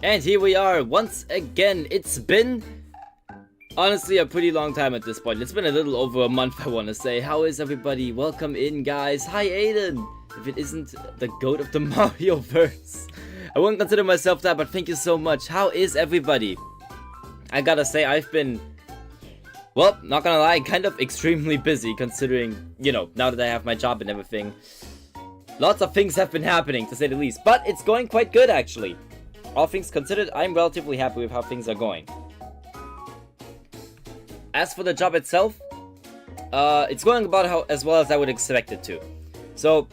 And here we are once again. It's been honestly a pretty long time at this point. It's been a little over a month, I want to say. How is everybody? Welcome in, guys. Hi, Aiden. If it isn't the goat of the Mario verse, I wouldn't consider myself that, but thank you so much. How is everybody? I gotta say, I've been, well, not gonna lie, kind of extremely busy considering, you know, now that I have my job and everything. Lots of things have been happening, to say the least, but it's going quite good, actually. All things considered, I'm relatively happy with how things are going. As for the job itself, it's going about as well as I would expect it to. So,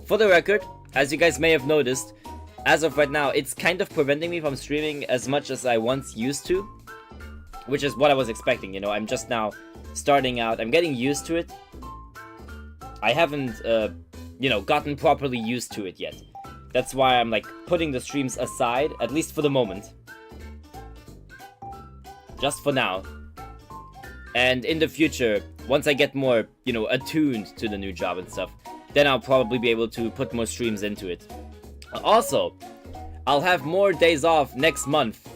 for the record, as you guys may have noticed, as of right now, it's kind of preventing me from streaming as much as I once used to. Which is what I was expecting, you know, I'm just now starting out, I'm getting used to it. I haven't, you know, gotten properly used to it yet. That's why I'm, like, putting the streams aside, at least for the moment. Just for now. And in the future, once I get more, you know, attuned to the new job and stuff, then I'll probably be able to put more streams into it. Also, I'll have more days off next month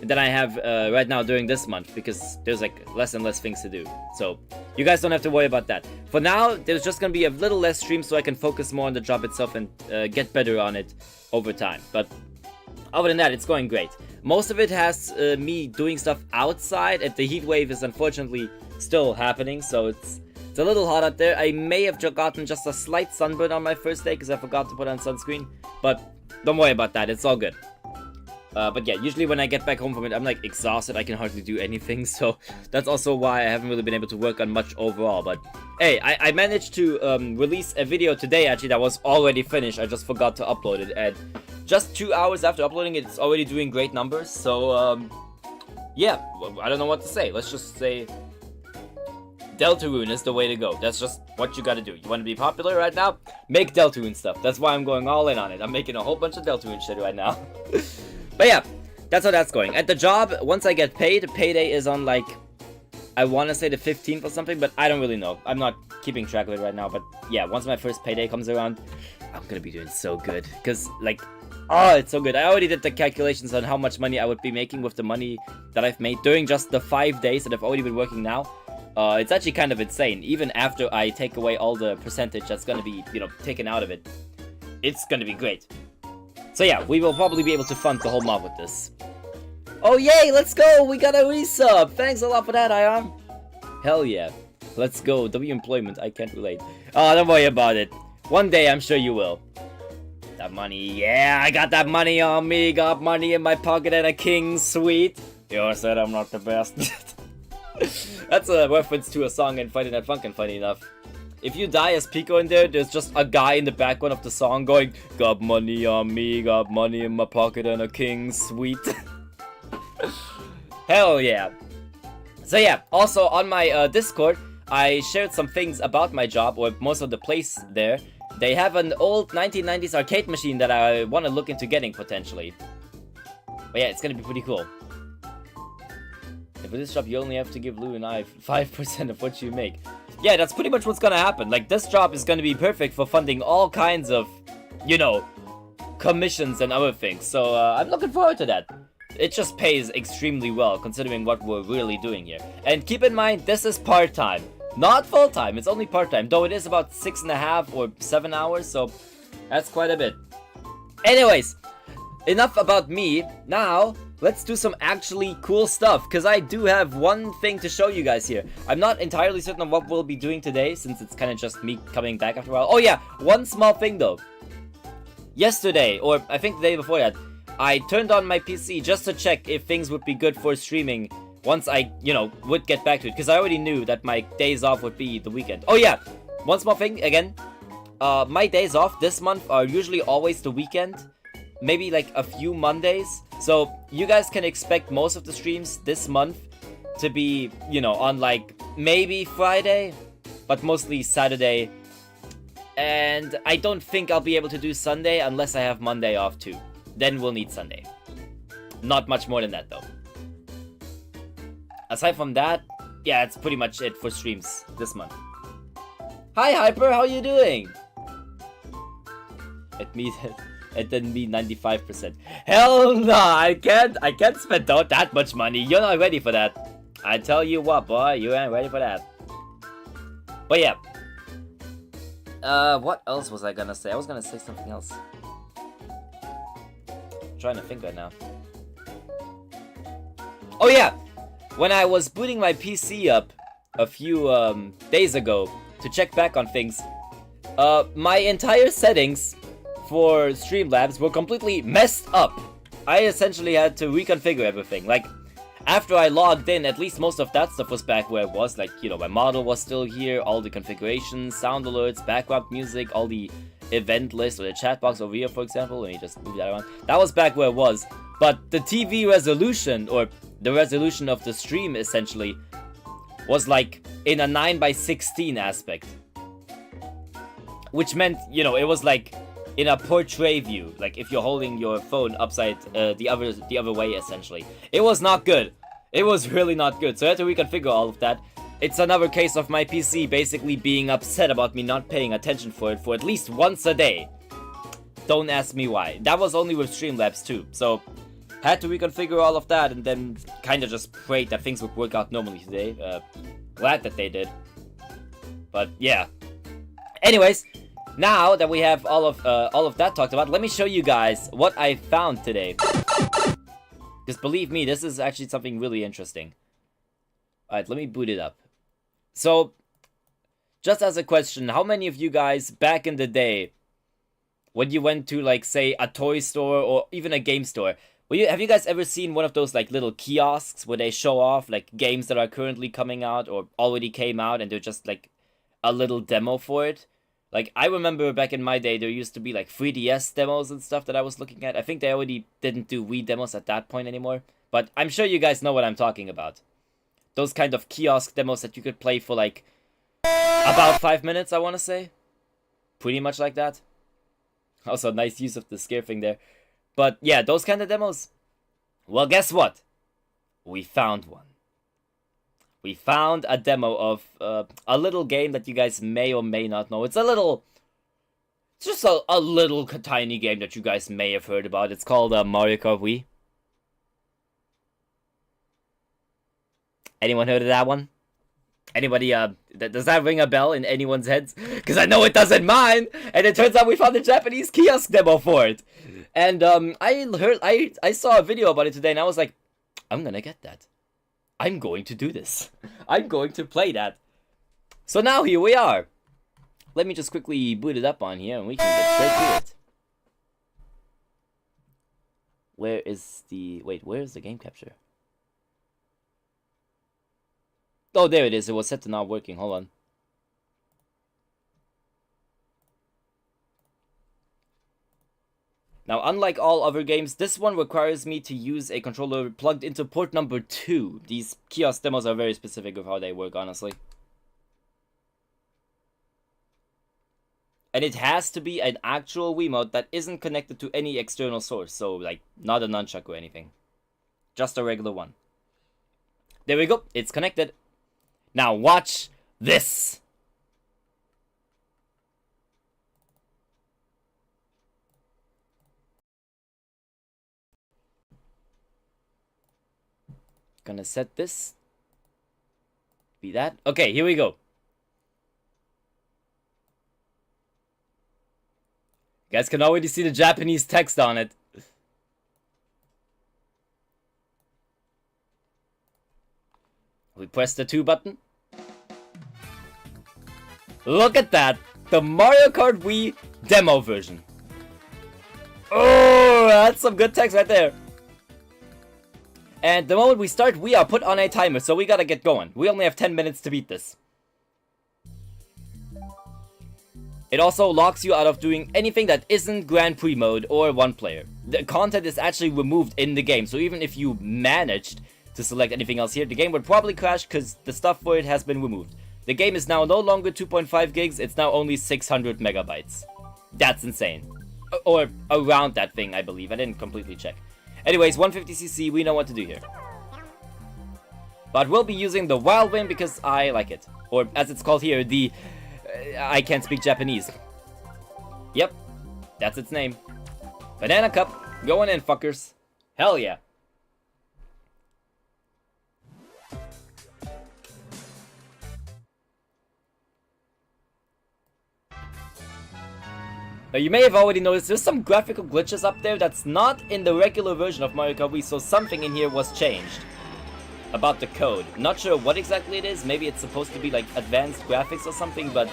than I have right now during this month, because there's like less and less things to do. So you guys don't have to worry about that. For now, there's just gonna be a little less stream so I can focus more on the job itself and get better on it over time. But other than that, it's going great. Most of it has me doing stuff outside, and the heat wave is unfortunately still happening, so it's a little hot out there. I may have gotten just a slight sunburn on my first day because I forgot to put on sunscreen, but don't worry about that, it's all good. But yeah, usually when I get back home from it, I'm like exhausted, I can hardly do anything, so that's also why I haven't really been able to work on much overall. But hey, I managed to release a video today actually that was already finished. I just forgot to upload it, and just 2 hours after uploading it, it's already doing great numbers. So yeah, I don't know what to say. Let's just say Deltarune is the way to go. That's just what you gotta do. You want to be popular right now? Make Deltarune stuff. That's why I'm going all in on it. I'm making a whole bunch of Deltarune shit right now. But yeah, that's how that's going. At the job, once I get paid, payday is on like, I want to say the 15th or something, but I don't really know. I'm not keeping track of it right now, but yeah, once my first payday comes around, I'm gonna be doing so good. Because like, oh, it's so good. I already did the calculations on how much money I would be making with the money that I've made during just the 5 days that I've already been working now. It's actually kind of insane. Even after I take away all the percentage that's gonna be, you know, taken out of it, it's gonna be great. So yeah, we will probably be able to fund the whole mob with this. Oh yay, let's go! We got a resub! Thanks a lot for that, Ion. Hell yeah. Let's go. W employment, I can't relate. Oh, don't worry about it. One day, I'm sure you will. That money, yeah, I got that money on me. Got money in my pocket and a king suite. You said I'm not the best. That's a reference to a song in Friday Night Funkin', funny enough. If you die as Pico in there, there's just a guy in the background of the song going, got money on me, got money in my pocket and a king suite. Hell yeah. So yeah, also on my Discord, I shared some things about my job, or most of the place there. They have an old 1990s arcade machine that I want to look into getting, potentially. But yeah, it's gonna be pretty cool. And for this job, you only have to give Lou and I 5% of what you make. Yeah, that's pretty much what's gonna happen. Like, this job is gonna be perfect for funding all kinds of, you know, commissions and other things. So, I'm looking forward to that. It just pays extremely well, considering what we're really doing here. And keep in mind, this is part-time. Not full-time, it's only part-time. Though it is about 6.5 or 7 hours, so that's quite a bit. Anyways, enough about me. Now, let's do some actually cool stuff, because I do have one thing to show you guys here. I'm not entirely certain of what we'll be doing today, since it's kind of just me coming back after a while. Oh yeah, one small thing though. Yesterday, or I think the day before that, I turned on my PC just to check if things would be good for streaming once I, you know, would get back to it, because I already knew that my days off would be the weekend. Oh yeah, one small thing, again. My days off this month are usually always the weekend. Maybe like a few Mondays. So you guys can expect most of the streams this month to be, you know, on like maybe Friday, but mostly Saturday. And I don't think I'll be able to do Sunday unless I have Monday off too. Then we'll need Sunday. Not much more than that though. Aside from that, yeah, that's pretty much it for streams this month. Hi Hyper, how you doing? It didn't mean 95%. Hell no, I can't spend that much money. You're not ready for that. I tell you what, boy, you ain't ready for that. But yeah. What else was I gonna say? I was gonna say something else. I'm trying to think right now. Oh yeah! When I was booting my PC up a few days ago to check back on things, my entire settings for Streamlabs were completely messed up. I essentially had to reconfigure everything. Like, after I logged in, at least most of that stuff was back where it was. Like, you know, my model was still here, all the configurations, sound alerts, background music, all the event list, or the chat box over here, for example. Let me just move that around. That was back where it was. But the TV resolution, or the resolution of the stream, essentially, was like in a 9:16 aspect. Which meant, you know, it was like in a portrait view, like if you're holding your phone upside the other way, essentially. It was not good. It was really not good. So I had to reconfigure all of that. It's another case of my PC basically being upset about me not paying attention for it for at least once a day. Don't ask me why. That was only with Streamlabs too. So had to reconfigure all of that and then kind of just prayed that things would work out normally today. Glad that they did. But yeah. Anyways, now that we have all of that talked about, let me show you guys what I found today. Because believe me, this is actually something really interesting. Alright, let me boot it up. So, just as a question, how many of you guys back in the day, when you went to, like, say, a toy store or even a game store, have you guys ever seen one of those, like, little kiosks where they show off, like, games that are currently coming out or already came out and they're just, like, a little demo for it? Like, I remember back in my day, there used to be, like, 3DS demos and stuff that I was looking at. I think they already didn't do Wii demos at that point anymore. But I'm sure you guys know what I'm talking about. Those kind of kiosk demos that you could play for, like, about 5 minutes, I want to say. Pretty much like that. Also, nice use of the scare thing there. But, yeah, those kind of demos. Well, guess what? We found one. We found a demo of a little game that you guys may or may not know. It's just a little tiny game that you guys may have heard about. It's called Mario Kart Wii. Anyone heard of that one? Anybody, does that ring a bell in anyone's heads? Because I know it does in mine! And it turns out we found a Japanese kiosk demo for it! And, I saw a video about it today and I was like, I'm gonna get that. I'm going to do this. I'm going to play that. So now here we are. Let me just quickly boot it up on here and we can get straight to it. Where is the game capture? Oh, there it is. It was set to not working. Hold on. Now, unlike all other games, this one requires me to use a controller plugged into port number 2. These kiosk demos are very specific of how they work, honestly. And it has to be an actual Wiimote that isn't connected to any external source. So, like, not a nunchuck or anything. Just a regular one. There we go. It's connected. Now, watch this. Gonna set this. Be that. Okay, here we go. You guys can already see the Japanese text on it. We press the 2 button. Look at that! The Mario Kart Wii demo version. Oh, that's some good text right there. And the moment we start, we are put on a timer, so we gotta get going. We only have 10 minutes to beat this. It also locks you out of doing anything that isn't Grand Prix mode or one player. The content is actually removed in the game, so even if you managed to select anything else here, the game would probably crash because the stuff for it has been removed. The game is now no longer 2.5 gigs, it's now only 600 megabytes. That's insane. Or around that thing, I believe. I didn't completely check. Anyways, 150cc, we know what to do here. But we'll be using the Wild Wind because I like it. Or as it's called here, the... I can't speak Japanese. Yep, that's its name. Banana cup. Going in, fuckers. Hell yeah. Now you may have already noticed there's some graphical glitches up there that's not in the regular version of Mario Kart Wii, so something in here was changed about the code. Not sure what exactly it is, maybe it's supposed to be like advanced graphics or something, but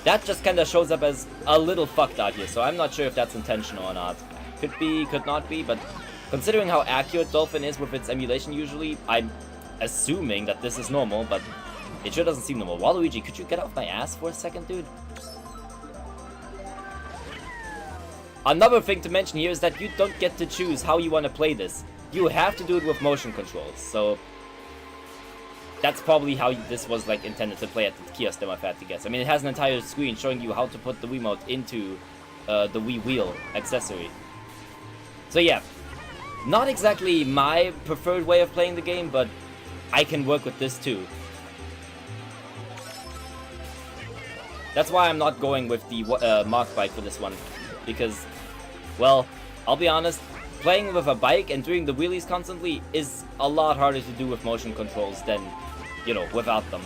that just kinda shows up as a little fucked out here, so I'm not sure if that's intentional or not. Could be, could not be, but considering how accurate Dolphin is with its emulation usually, I'm assuming that this is normal, but it sure doesn't seem normal. Waluigi, could you get off my ass for a second, dude? Another thing to mention here is that you don't get to choose how you want to play this. You have to do it with motion controls, so that's probably how this was like intended to play at the kiosk demo, if I had to guess. I mean, it has an entire screen showing you how to put the Wiimote into the Wii wheel accessory. So yeah, not exactly my preferred way of playing the game, but I can work with this too. That's why I'm not going with the Mach bike for this one, because, well, I'll be honest, playing with a bike and doing the wheelies constantly is a lot harder to do with motion controls than, you know, without them.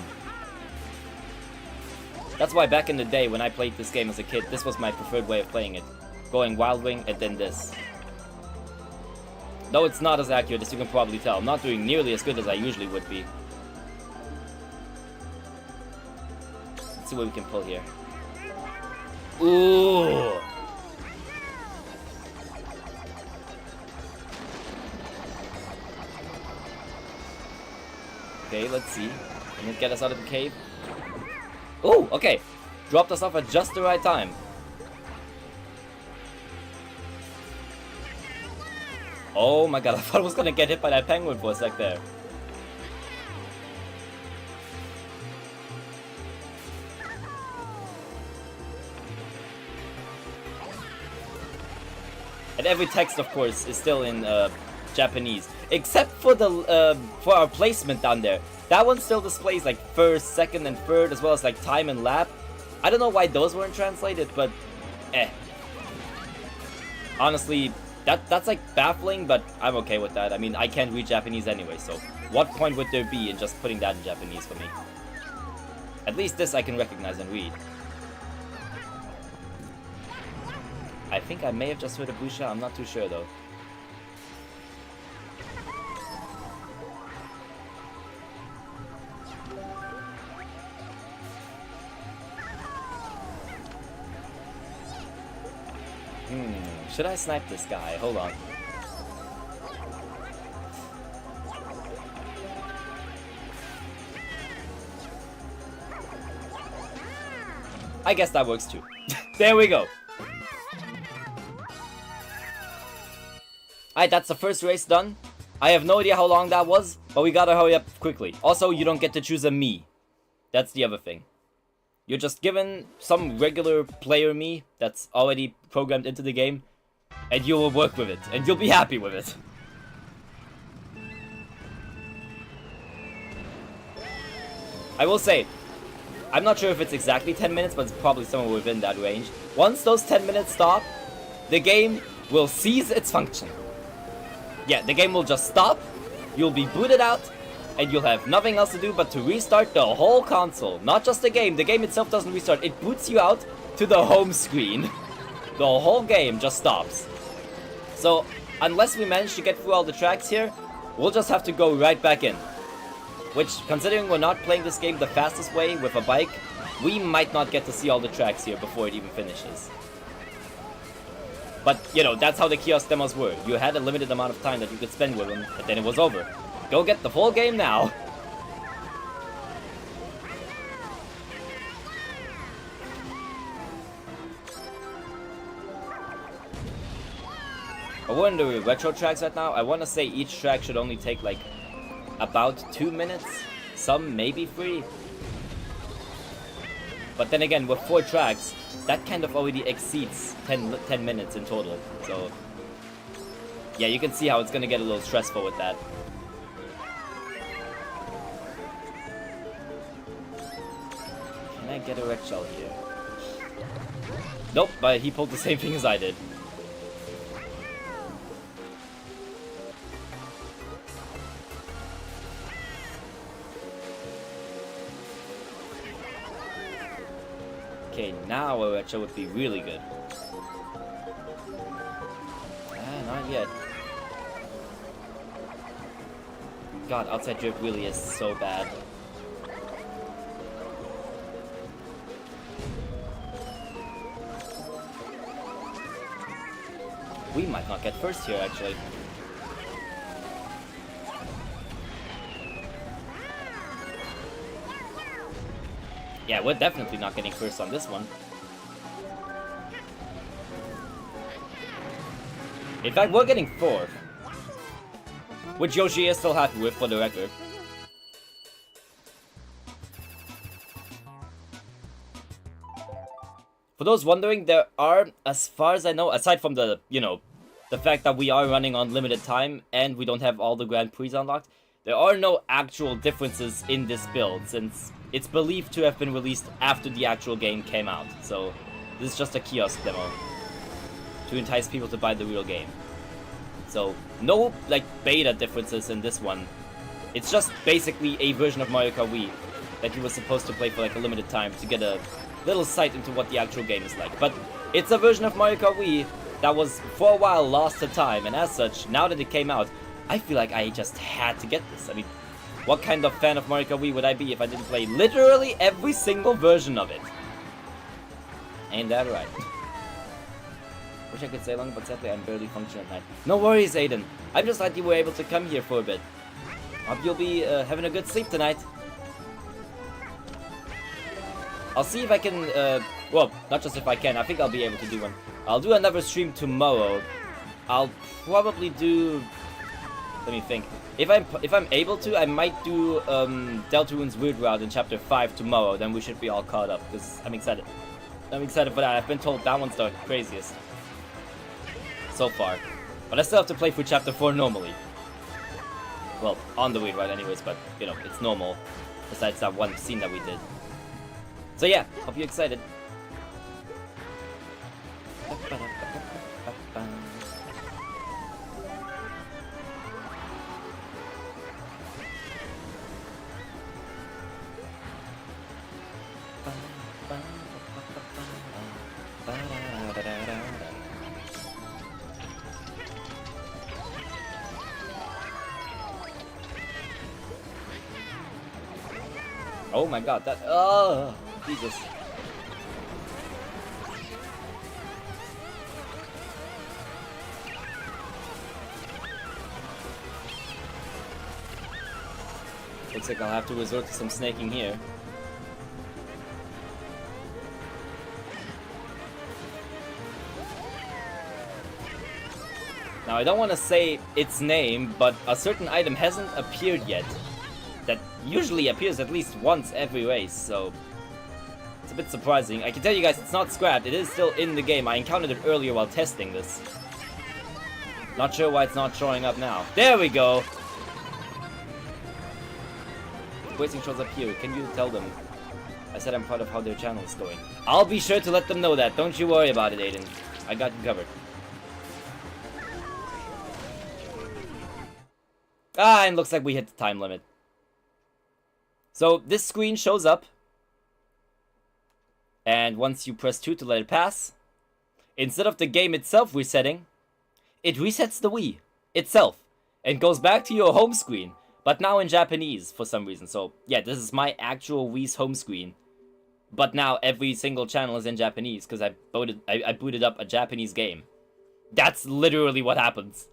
That's why back in the day when I played this game as a kid, this was my preferred way of playing it. Going Wild Wing and then this. Though it's not as accurate as you can probably tell. I'm not doing nearly as good as I usually would be. Let's see what we can pull here. Ooh! Okay, let's see. Can it get us out of the cave? Oh, okay. Dropped us off at just the right time. Oh my god, I thought I was gonna get hit by that penguin for a sec there. And every text, of course, is still in Japanese, except for the for our placement down there. That one still displays like first, second, and third, as well as like time and lap. I don't know why those weren't translated, but honestly, that's like baffling, but I'm okay with that. I mean, I can't read Japanese anyway, so what point would there be in just putting that in Japanese for me? At least this I can recognize and read. I think I may have just heard a blue shell, I'm not too sure though. Should I snipe this guy? Hold on. I guess that works too. There we go. Alright, that's the first race done. I have no idea how long that was, but we gotta hurry up quickly. Also, you don't get to choose a me. That's the other thing. You're just given some regular player me that's already programmed into the game, and you will work with it, and you'll be happy with it. I will say, I'm not sure if it's exactly 10 minutes, but it's probably somewhere within that range. Once those 10 minutes stop, the game will cease its function. Yeah, the game will just stop, you'll be booted out, and you'll have nothing else to do but to restart the whole console. Not just the game itself doesn't restart, it boots you out to the home screen. The whole game just stops. So, unless we manage to get through all the tracks here, we'll just have to go right back in. Which, considering we're not playing this game the fastest way with a bike, we might not get to see all the tracks here before it even finishes. But, you know, that's how the kiosk demos were. You had a limited amount of time that you could spend with them, and then it was over. Go get the full game now! We're in the retro tracks right now. I want to say each track should only take like about 2 minutes. Some maybe 3. But then again, with 4 tracks, that kind of already exceeds 10 minutes in total. So yeah, you can see how it's gonna get a little stressful with that. Can I get a red shell here? Nope, but he pulled the same thing as I did. Okay, now a retro would be really good. Ah, not yet. God, outside drift really is so bad. We might not get first here, actually. Yeah, we're definitely not getting first on this one. In fact, we're getting fourth. Which Yoshi is still happy with, for the record. For those wondering, there are, as far as I know, aside from the, you know, the fact that we are running on limited time and we don't have all the Grand Prix unlocked, there are no actual differences in this build, since it's believed to have been released after the actual game came out. So, this is just a kiosk demo to entice people to buy the real game. So, no, like, beta differences in this one. It's just basically a version of Mario Kart Wii that you were supposed to play for like a limited time to get a little sight into what the actual game is like. But it's a version of Mario Kart Wii that was for a while lost to time, and as such, now that it came out, I feel like I just had to get this. I mean, what kind of fan of Mario Kart Wii would I be if I didn't play literally every single version of it? Ain't that right? Wish I could stay longer, but sadly I'm barely functioning at night. No worries, Aiden. I'm just glad you were able to come here for a bit. Hope you'll be having a good sleep tonight. I'll see if I can, well, not just if I can, I think I'll be able to do one. I'll do another stream tomorrow. I'll probably do, let me think. If I'm able to, I might do Deltarune's Weird Route in Chapter 5 tomorrow. Then we should be all caught up, because I'm excited. I'm excited for that. I've been told that one's the craziest so far. But I still have to play through Chapter 4 normally. Well, on the Weird Route anyways, but, you know, it's normal. Besides that one scene that we did. So yeah, hope you're excited. Oh my god, that, oh, Jesus. Looks like I'll have to resort to some snaking here. Now, I don't want to say its name, but a certain item hasn't appeared yet. That usually appears at least once every race, so it's a bit surprising. I can tell you guys it's not scrapped, it is still in the game. I encountered it earlier while testing this. Not sure why it's not showing up now. There we go! Voicing shows up here, can you tell them? I said I'm proud of how their channel is going. I'll be sure to let them know that, don't you worry about it, Aiden. I got you covered. Ah, and looks like we hit the time limit. So, this screen shows up. And once you press 2 to let it pass, instead of the game itself resetting, it resets the Wii itself and goes back to your home screen, but now in Japanese for some reason. So, yeah, this is my actual Wii's home screen. But now every single channel is in Japanese because I booted up a Japanese game. That's literally what happens.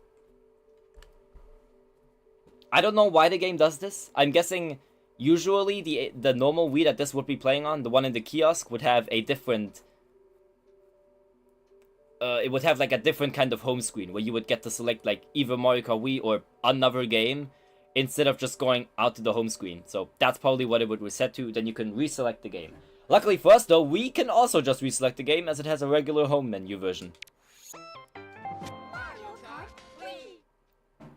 I don't know why the game does this. I'm guessing usually the normal Wii that this would be playing on, the one in the kiosk, would have a different... it would have like a different kind of home screen where you would get to select like either Mario Kart Wii or another game instead of just going out to the home screen. So that's probably what it would reset to. Then you can reselect the game. Luckily for us though, we can also just reselect the game as it has a regular home menu version.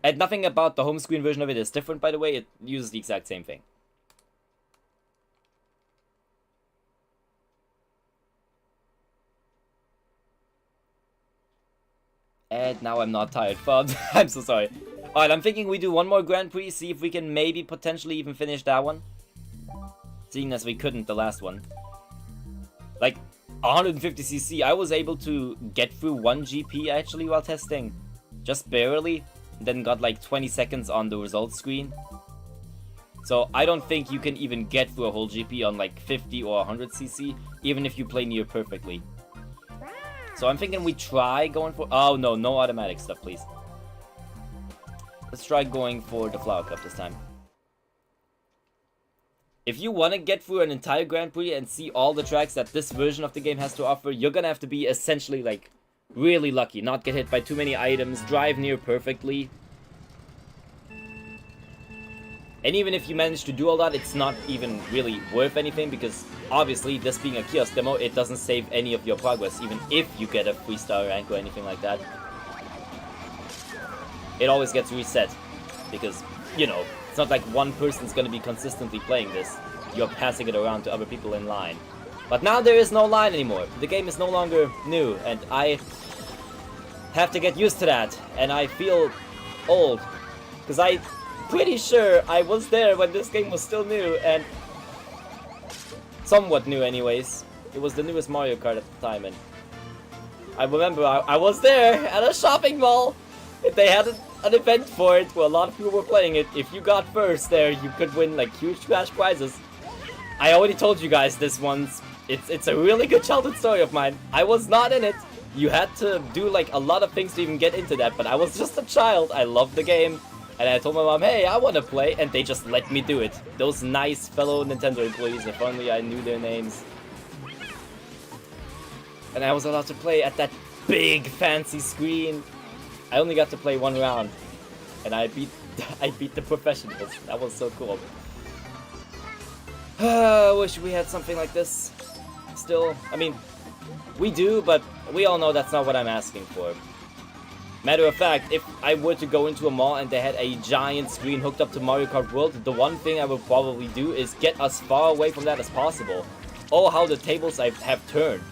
And nothing about the home screen version of it is different, by the way. It uses the exact same thing. And now I'm not tired, but I'm so sorry. Alright, I'm thinking we do one more Grand Prix, see if we can maybe potentially even finish that one. Seeing as we couldn't the last one. Like, 150cc. I was able to get through 1 GP actually while testing. Just barely. Then got like 20 seconds on the results screen. So I don't think you can even get through a whole GP on like 50 or 100cc, even if you play near perfectly. So I'm thinking we try going for... Oh no, no automatic stuff, please. Let's try going for the Flower Cup this time. If you want to get through an entire Grand Prix and see all the tracks that this version of the game has to offer, you're gonna have to be essentially like really lucky, not get hit by too many items, drive near perfectly. And even if you manage to do all that, it's not even really worth anything, because obviously this being a kiosk demo, it doesn't save any of your progress, even if you get a 3-star rank or anything like that. It always gets reset, because, you know, it's not like one person's gonna be consistently playing this. You're passing it around to other people in line. But now there is no line anymore. The game is no longer new, and I have to get used to that. And I feel old, because I'm pretty sure I was there when this game was still new, and somewhat new anyways. It was the newest Mario Kart at the time, and I remember I was there at a shopping mall. They had an event for it where a lot of people were playing it. If you got first there, you could win like huge cash prizes. I already told you guys this once. It's a really good childhood story of mine. I was not in it. You had to do like a lot of things to even get into that, but I was just a child. I loved the game. And I told my mom, hey, I want to play, and they just let me do it. Those nice fellow Nintendo employees, if only I knew their names. And I was allowed to play at that big fancy screen. I only got to play one round, and I beat the professionals. That was so cool. I wish we had something like this. Still, I mean, we do, but we all know that's not what I'm asking for. Matter of fact, if I were to go into a mall and they had a giant screen hooked up to Mario Kart World, the one thing I would probably do is get as far away from that as possible. Oh, how the tables have turned.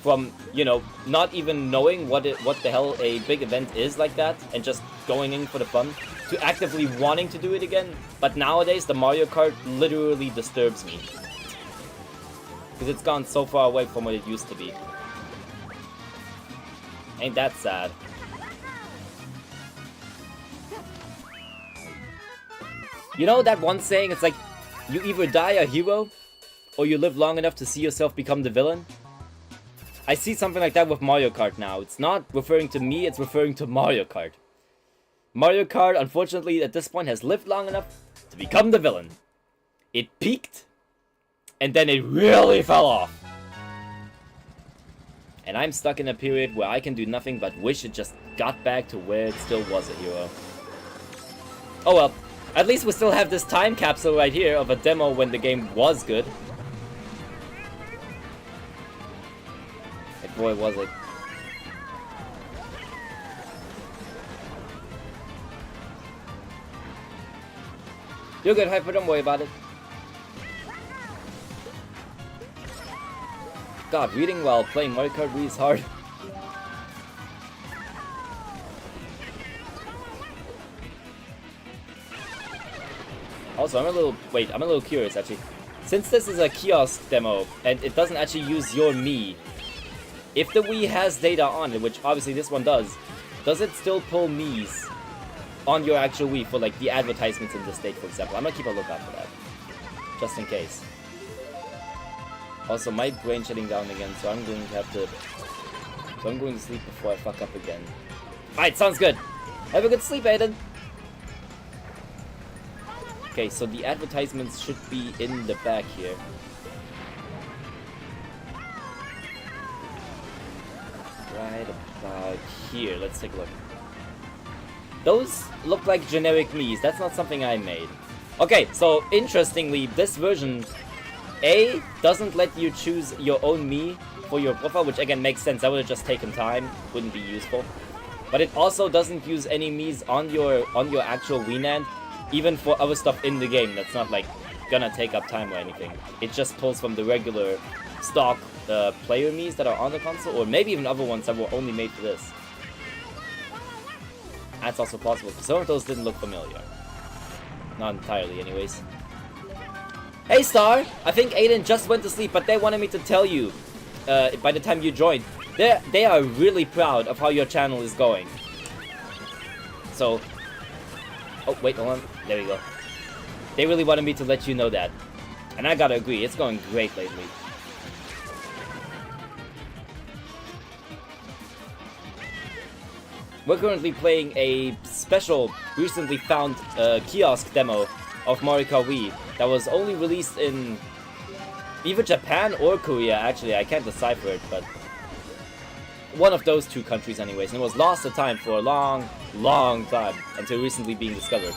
From, you know, not even knowing what the hell a big event is like that, and just going in for the fun, to actively wanting to do it again. But nowadays, the Mario Kart literally disturbs me. Because it's gone so far away from what it used to be. Ain't that sad? You know that one saying, it's like, you either die a hero, or you live long enough to see yourself become the villain? I see something like that with Mario Kart now. It's not referring to me, it's referring to Mario Kart. Mario Kart, unfortunately, at this point has lived long enough to become the villain. It peaked, and then it really fell off. And I'm stuck in a period where I can do nothing but wish it just got back to where it still was a hero. Oh well, at least we still have this time capsule right here of a demo when the game was good. And boy was it. You're good, Hyper, don't worry about it. God, reading while playing Mario Kart Wii is hard. Also, I'm a little curious actually. Since this is a kiosk demo and it doesn't actually use your Mii, if the Wii has data on it, which obviously this one does it still pull Miis on your actual Wii for like the advertisements in the state, for example? I'm gonna keep a lookout for that, just in case. Also, my brain shutting down again, so I'm going to have to... So I'm going to sleep before I fuck up again. Alright, sounds good. Have a good sleep, Aiden. Okay, so the advertisements should be in the back here. Right about here. Let's take a look. Those look like generic Miis. That's not something I made. Okay, so interestingly, this version... A, doesn't let you choose your own Mii for your profile, which again makes sense. That would have just taken time, wouldn't be useful. But it also doesn't use any Miis on your actual Wii NAND, even for other stuff in the game that's not like gonna take up time or anything. It just pulls from the regular stock player Miis that are on the console, or maybe even other ones that were only made for this. That's also possible, because some of those didn't look familiar. Not entirely, anyways. Hey Star! I think Aiden just went to sleep, but they wanted me to tell you. by the time you join, they are really proud of how your channel is going. So, oh wait, hold on, there we go. They really wanted me to let you know that, and I gotta agree, it's going great lately. We're currently playing a special, recently found kiosk demo of Mario Kart Wii that was only released in either Japan or Korea, actually. I can't decipher it, but one of those two countries anyways. And it was lost to time for a long, long time until recently being discovered.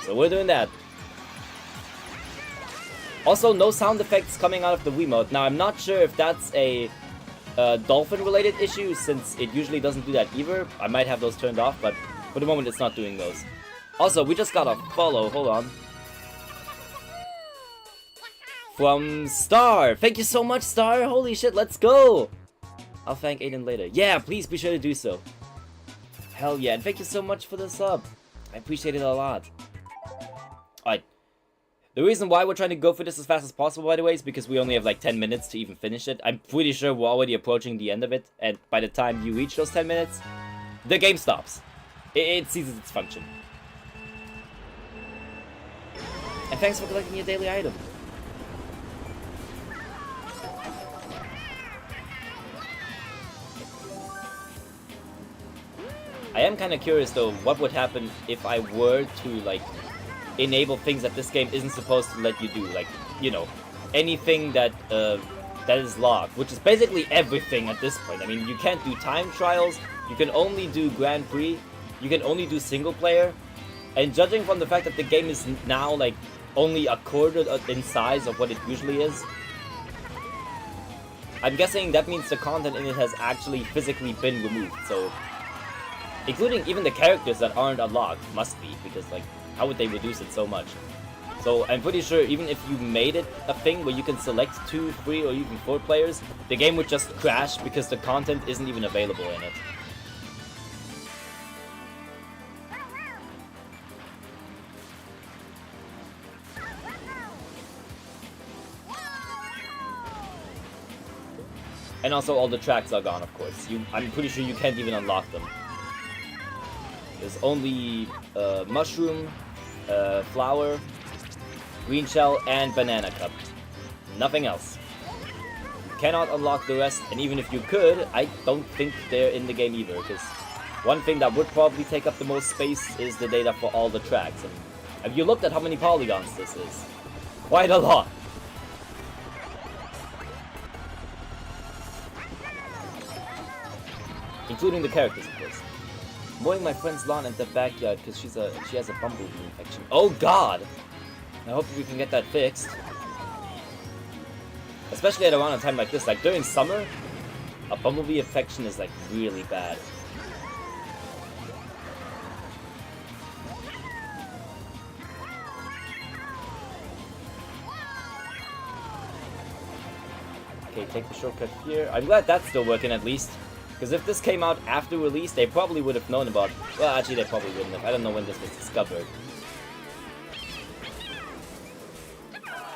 So we're doing that. Also, no sound effects coming out of the Wiimote. Now, I'm not sure if that's a dolphin-related issue, since it usually doesn't do that either. I might have those turned off, but for the moment it's not doing those. Also, we just got a follow, hold on. From Star! Thank you so much, Star! Holy shit, let's go! I'll thank Aiden later. Yeah, please be sure to do so. Hell yeah, and thank you so much for the sub. I appreciate it a lot. Alright. The reason why we're trying to go for this as fast as possible, by the way, is because we only have like 10 minutes to even finish it. I'm pretty sure we're already approaching the end of it, and by the time you reach those 10 minutes, the game stops. It ceases its function. And thanks for collecting your daily item. I am kind of curious though, what would happen if I were to like enable things that this game isn't supposed to let you do, like, you know, anything that that is locked, which is basically everything at this point. I mean, you can't do time trials, you can only do Grand Prix, you can only do single player, and judging from the fact that the game is now like only a quarter in size of what it usually is, I'm guessing that means the content in it has actually physically been removed, so including even the characters that aren't unlocked must be, because like, how would they reduce it so much? So I'm pretty sure even if you made it a thing where you can select 2, 3, or even 4 players, the game would just crash because the content isn't even available in it. And also all the tracks are gone, of course. I'm pretty sure you can't even unlock them. There's only mushroom, flower, green shell, and banana cup. Nothing else. You cannot unlock the rest, and even if you could, I don't think they're in the game either, because one thing that would probably take up the most space is the data for all the tracks. And have you looked at how many polygons this is? Quite a lot. Including the characters, of course. Mowing my friend's lawn in the backyard because she has a bumblebee infection. Oh god! I hope we can get that fixed. Especially at around a time like this. Like during summer, a bumblebee infection is like really bad. Okay, take the shortcut here. I'm glad that's still working at least. Because if this came out after release, they probably would have known about it. Well, actually, they probably wouldn't have. I don't know when this was discovered.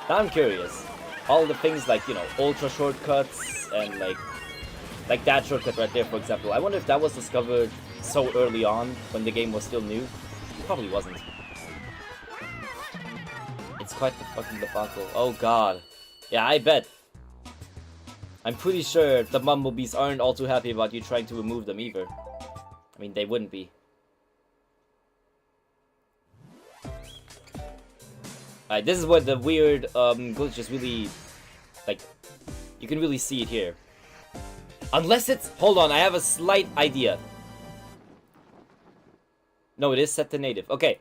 Now I'm curious. All the things like, you know, ultra shortcuts and like that shortcut right there, for example. I wonder if that was discovered so early on when the game was still new. It probably wasn't. It's quite the fucking debacle. Oh god. Yeah, I bet. I'm pretty sure the bumblebees aren't all too happy about you trying to remove them either. I mean, they wouldn't be. Alright, this is where the weird glitch is really, like, you can really see it here. Unless it's, hold on, I have a slight idea. No, it is set to native. Okay.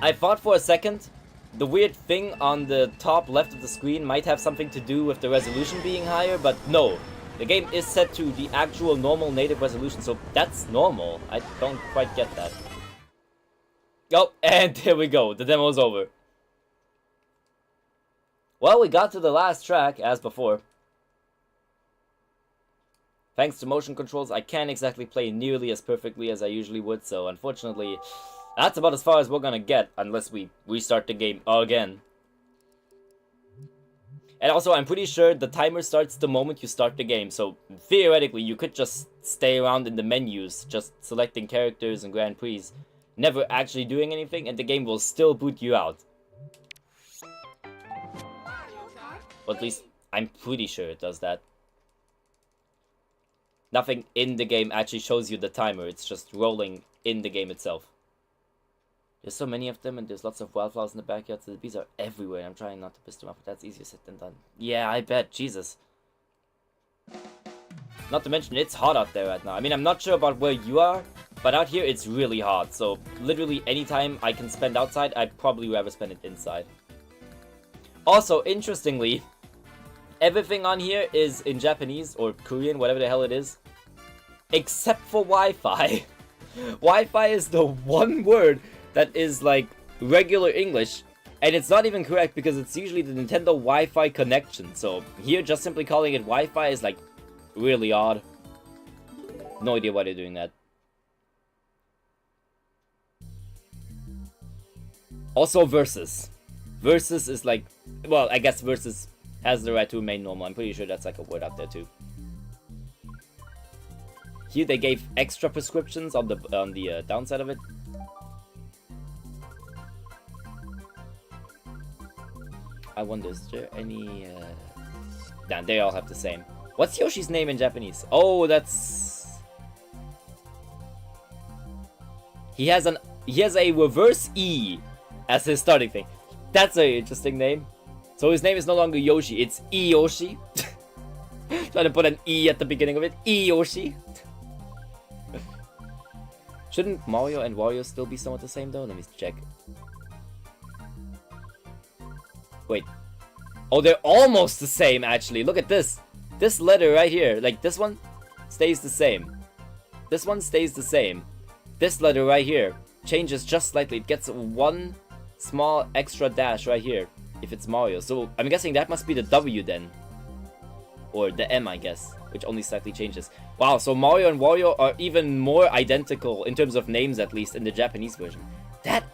I thought for a second the weird thing on the top left of the screen might have something to do with the resolution being higher, but no. The game is set to the actual normal native resolution, so that's normal. I don't quite get that. Oh, and here we go. The demo's over. Well, we got to the last track, as before. Thanks to motion controls, I can't exactly play nearly as perfectly as I usually would, so unfortunately, that's about as far as we're gonna get, unless we restart the game again. And also, I'm pretty sure the timer starts the moment you start the game, so theoretically, you could just stay around in the menus, just selecting characters and Grand Prix, never actually doing anything, and the game will still boot you out. Or at least, I'm pretty sure it does that. Nothing in the game actually shows you the timer, it's just rolling in the game itself. There's so many of them, and there's lots of wildflowers in the backyard, so the bees are everywhere. I'm trying not to piss them off, but that's easier said than done. Yeah, I bet. Jesus. Not to mention, it's hot out there right now. I mean, I'm not sure about where you are, but out here it's really hot. So, literally any time I can spend outside, I'd probably rather spend it inside. Also, interestingly, everything on here is in Japanese, or Korean, whatever the hell it is, except for Wi-Fi. Wi-Fi is the one word that is like regular English, and it's not even correct because it's usually the Nintendo Wi-Fi connection. So here, just simply calling it Wi-Fi is like really odd. No idea why they're doing that. Also, Versus. Versus is like, well, I guess Versus has the right to remain normal. I'm pretty sure that's like a word out there too. Here they gave extra prescriptions on the downside of it. I wonder, is there any... Nah, they all have the same. What's Yoshi's name in Japanese? Oh, that's... He has a reverse E as his starting thing. That's an interesting name. So his name is no longer Yoshi, it's E-Yoshi. Trying to put an E at the beginning of it. E-Yoshi. Shouldn't Mario and Wario still be somewhat the same though? Let me check. Wait. Oh, they're almost the same, actually. Look at this. This letter right here. Like, this one stays the same. This one stays the same. This letter right here changes just slightly. It gets one small extra dash right here if it's Mario. So, I'm guessing that must be the W then. Or the M, I guess. Which only slightly changes. Wow, so Mario and Wario are even more identical, in terms of names at least, in the Japanese version. That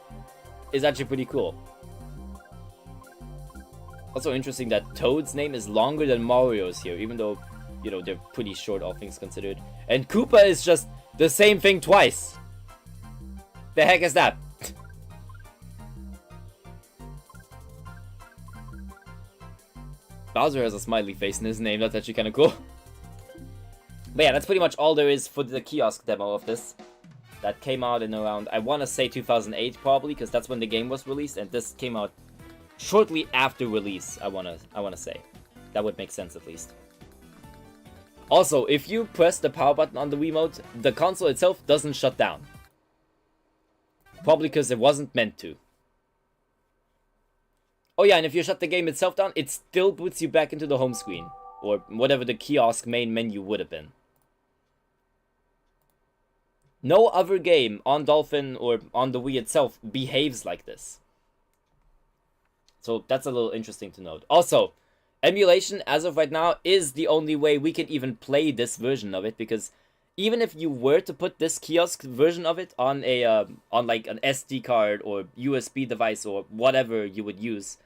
is actually pretty cool. Also interesting that Toad's name is longer than Mario's here, even though, you know, they're pretty short, all things considered. And Koopa is just the same thing twice. The heck is that? Bowser has a smiley face in his name, that's actually kind of cool. But yeah, that's pretty much all there is for the kiosk demo of this. That came out in around, I want to say 2008 probably, because that's when the game was released, and this came out shortly after release, I wanna say. That would make sense at least. Also, if you press the power button on the Wiimote, the console itself doesn't shut down. Probably because it wasn't meant to. Oh yeah, and if you shut the game itself down, it still boots you back into the home screen. Or whatever the kiosk main menu would have been. No other game on Dolphin or on the Wii itself behaves like this. So that's a little interesting to note. Also, emulation as of right now is the only way we can even play this version of it, because even if you were to put this kiosk version of it on a on like an SD card or USB device or whatever you would use,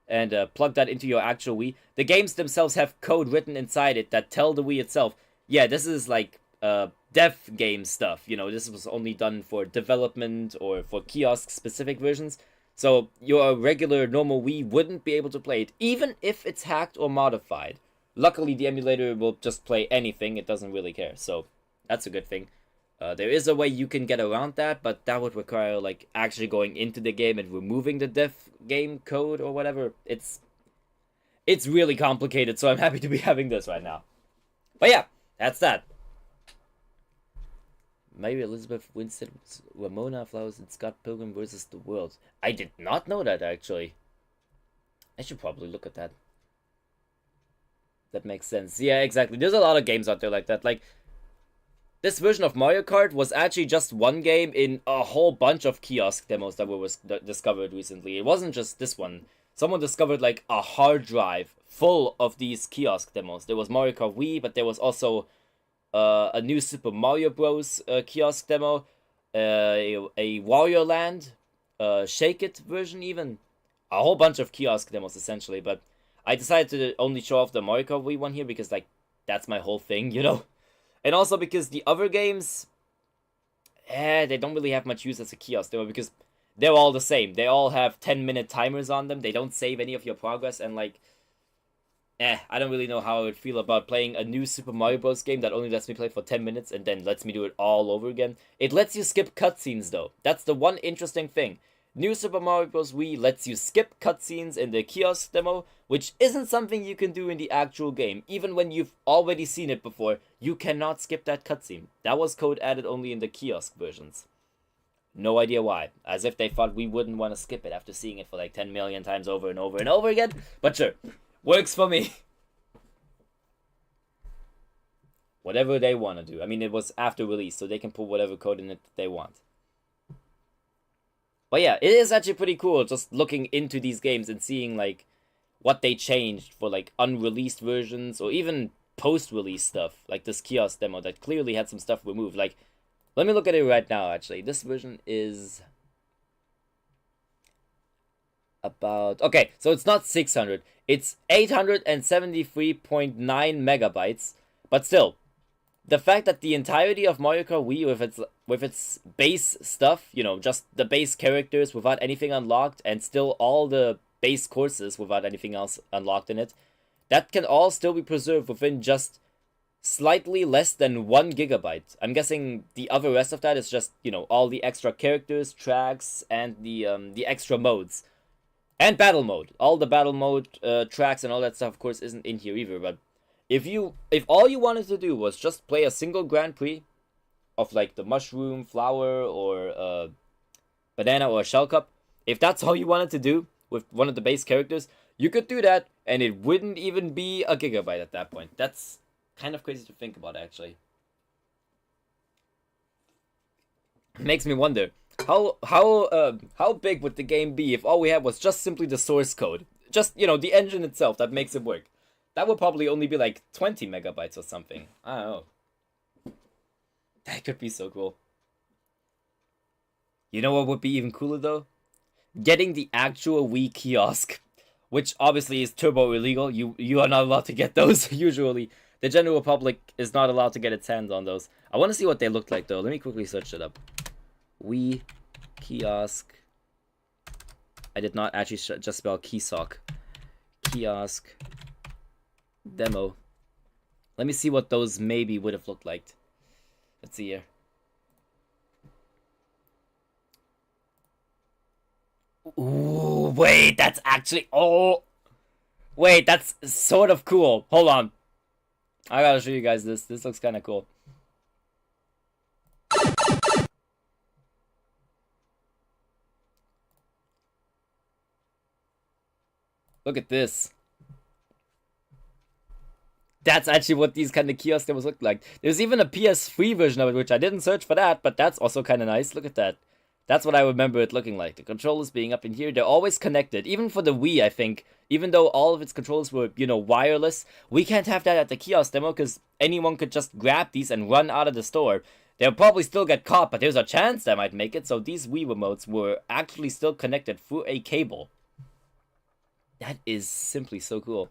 and plug that into your actual Wii, the games themselves have code written inside it that tell the Wii itself, yeah, this is like dev game stuff. You know, this was only done for development or for kiosk specific versions. So your regular normal Wii wouldn't be able to play it, even if it's hacked or modified. Luckily, the emulator will just play anything, it doesn't really care, so that's a good thing. There is a way you can get around that, but that would require like actually going into the game and removing the dev game code or whatever. It's really complicated, so I'm happy to be having this right now. But yeah, that's that. Mary Elizabeth Winstead, Ramona Flowers, and Scott Pilgrim versus the World. I did not know that, actually. I should probably look at that. That makes sense. Yeah, exactly. There's a lot of games out there like that. Like, this version of Mario Kart was actually just one game in a whole bunch of kiosk demos that were discovered recently. It wasn't just this one. Someone discovered, like, a hard drive full of these kiosk demos. There was Mario Kart Wii, but there was also a new Super Mario Bros. Kiosk demo, a Wario Land, Shake It version even. A whole bunch of kiosk demos, essentially, but I decided to only show off the Mario Kart Wii one here because, like, that's my whole thing, you know? And also because the other games, they don't really have much use as a kiosk demo because they're all the same. They all have 10-minute timers on them. They don't save any of your progress, and, like, I don't really know how I would feel about playing a new Super Mario Bros. Game that only lets me play for 10 minutes and then lets me do it all over again. It lets you skip cutscenes, though. That's the one interesting thing. New Super Mario Bros. Wii lets you skip cutscenes in the kiosk demo, which isn't something you can do in the actual game. Even when you've already seen it before, you cannot skip that cutscene. That was code added only in the kiosk versions. No idea why. As if they thought we wouldn't want to skip it after seeing it for like 10 million times over and over and over again. But sure. Works for me. Whatever they want to do. I mean, it was after release, so they can put whatever code in it that they want. But yeah, it is actually pretty cool just looking into these games and seeing, like, what they changed for, like, unreleased versions or even post-release stuff. Like this kiosk demo that clearly had some stuff removed. Like, let me look at it right now, actually. This version is about... Okay, so it's not 600. It's 873.9 megabytes. But still, the fact that the entirety of Mario Kart Wii with its base stuff, you know, just the base characters without anything unlocked, and still all the base courses without anything else unlocked in it, that can all still be preserved within just slightly less than 1 gigabyte. I'm guessing the other rest of that is just, you know, all the extra characters, tracks, and the extra modes. And battle mode. All the battle mode tracks and all that stuff, of course, isn't in here either. But if all you wanted to do was just play a single Grand Prix of, like, the mushroom, flower, or banana, or a shell cup, if that's all you wanted to do with one of the base characters, you could do that, and it wouldn't even be a gigabyte at that point. That's kind of crazy to think about, actually. It makes me wonder, how big would the game be if all we had was just simply the source code? Just, you know, the engine itself that makes it work. That would probably only be like 20 megabytes or something. I don't know. That could be so cool. You know what would be even cooler, though? Getting the actual Wii kiosk, which obviously is turbo illegal. You are not allowed to get those, usually. The general public is not allowed to get its hands on those. I want to see what they look like, though. Let me quickly search it up. Wii kiosk. I did not actually just spell kiosk. Kiosk demo. Let me see what those maybe would have looked like. Let's see here. Ooh, wait, that's actually... Oh! Wait, that's sort of cool. Hold on. I gotta show you guys this. This looks kind of cool. Look at this. That's actually what these kind of kiosk demos look like. There's even a PS3 version of it, which I didn't search for that, but that's also kind of nice. Look at that. That's what I remember it looking like. The controllers being up in here, they're always connected. Even for the Wii, I think, even though all of its controllers were, you know, wireless, we can't have that at the kiosk demo because anyone could just grab these and run out of the store. They'll probably still get caught, but there's a chance they might make it, so these Wii remotes were actually still connected through a cable. That is simply so cool.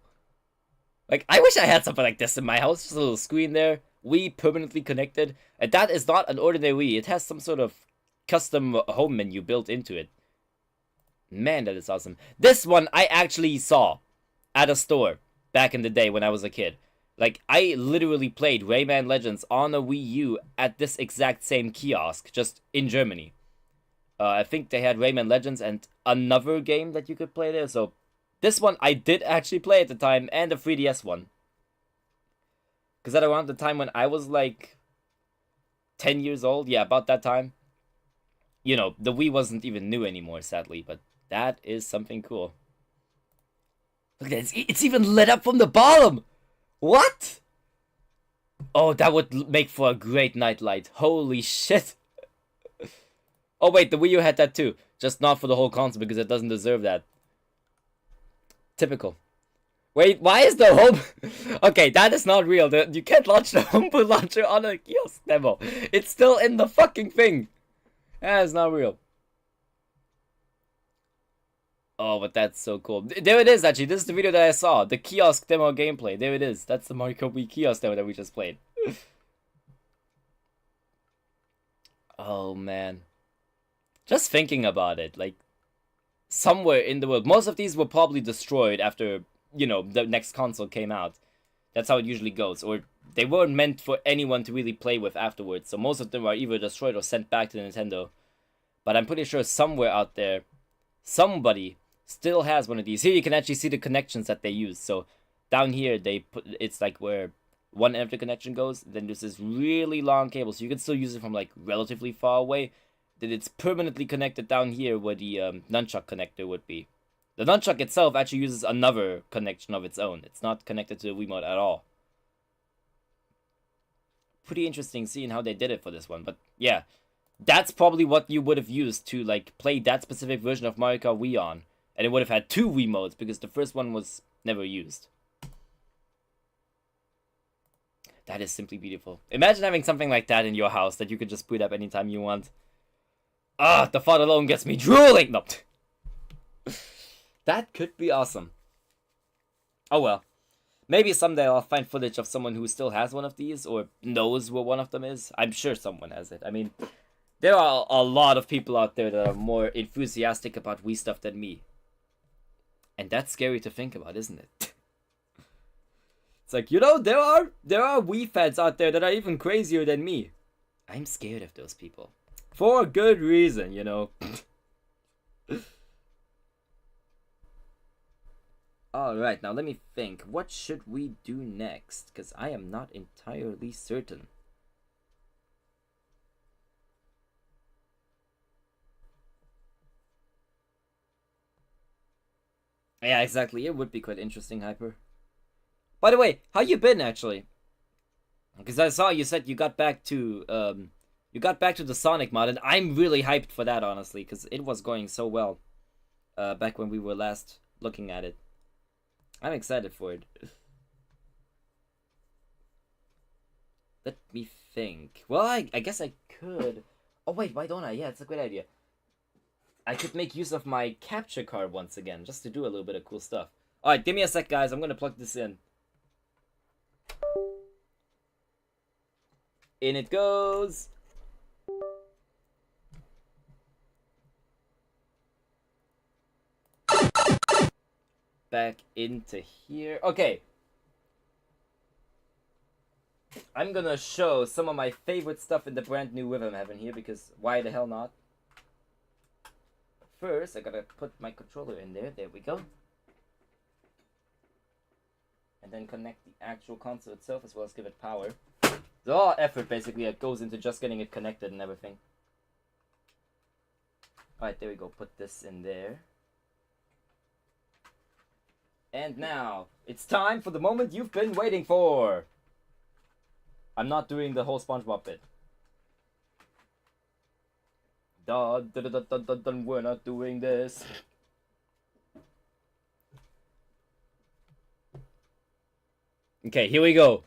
Like, I wish I had something like this in my house. Just a little screen there. Wii permanently connected. And that is not an ordinary Wii. It has some sort of custom home menu built into it. Man, that is awesome. This one I actually saw at a store back in the day when I was a kid. Like, I literally played Rayman Legends on a Wii U at this exact same kiosk, just in Germany. I think they had Rayman Legends and another game that you could play there, so... This one I did actually play at the time, and the 3DS one. Because at around the time when I was like 10 years old, yeah, about that time. You know, the Wii wasn't even new anymore, sadly, but that is something cool. Look at that, it's even lit up from the bottom! What? Oh, that would make for a great nightlight. Holy shit! Oh wait, the Wii U had that too. Just not for the whole console because it doesn't deserve that. Typical. Wait, why is the home... Okay, that is not real. You can't launch the homebrew launcher on a kiosk demo. It's still in the fucking thing. That is not real. Oh, but that's so cool. There it is, actually. This is the video that I saw. The kiosk demo gameplay. There it is. That's the Mario Kart Wii kiosk demo that we just played. Oh, man. Just thinking about it, like, somewhere in the world, most of these were probably destroyed after, you know, the next console came out. That's how it usually goes. Or they weren't meant for anyone to really play with afterwards. So most of them are either destroyed or sent back to Nintendo. But I'm pretty sure somewhere out there, somebody still has one of these. Here you can actually see the connections that they use. So down here, they put, it's like where one end of the connection goes. Then there's this really long cable. So you can still use it from like relatively far away. Then it's permanently connected down here where the nunchuck connector would be. The nunchuck itself actually uses another connection of its own. It's not connected to the Wiimote at all. Pretty interesting seeing how they did it for this one. But yeah, that's probably what you would have used to like play that specific version of Mario Kart Wii on. And it would have had 2 Wiimotes because the first one was never used. That is simply beautiful. Imagine having something like that in your house that you could just boot up anytime you want. Ah, the thought alone gets me drooling! No. That could be awesome. Oh well. Maybe someday I'll find footage of someone who still has one of these, or knows where one of them is. I'm sure someone has it. I mean, there are a lot of people out there that are more enthusiastic about Wii stuff than me. And that's scary to think about, isn't it? It's like, you know, there are Wii fans out there that are even crazier than me. I'm scared of those people. For good reason, you know. Alright, now let me think. What should we do next? Because I am not entirely certain. Yeah, exactly. It would be quite interesting, Hyper. By the way, how you been, actually? Because I saw you said you got back to, the Sonic mod, and I'm really hyped for that, honestly, because it was going so well back when we were last looking at it. I'm excited for it. Let me think. Well, I guess I could. Oh, wait, why don't I? Yeah, it's a good idea. I could make use of my capture card once again, just to do a little bit of cool stuff. Alright, give me a sec, guys. I'm gonna plug this in. In it goes. Back into here. Okay. I'm gonna show some of my favorite stuff in the brand new Rhythm Heaven here, because why the hell not? First, I gotta put my controller in there. There we go. And then connect the actual console itself, as well as give it power. There's all effort, basically, that goes into just getting it connected and everything. Alright, there we go. Put this in there. And now, it's time for the moment you've been waiting for! I'm not doing the whole SpongeBob bit. Dun, dun, dun, dun, dun, dun, we're not doing this. Okay, here we go.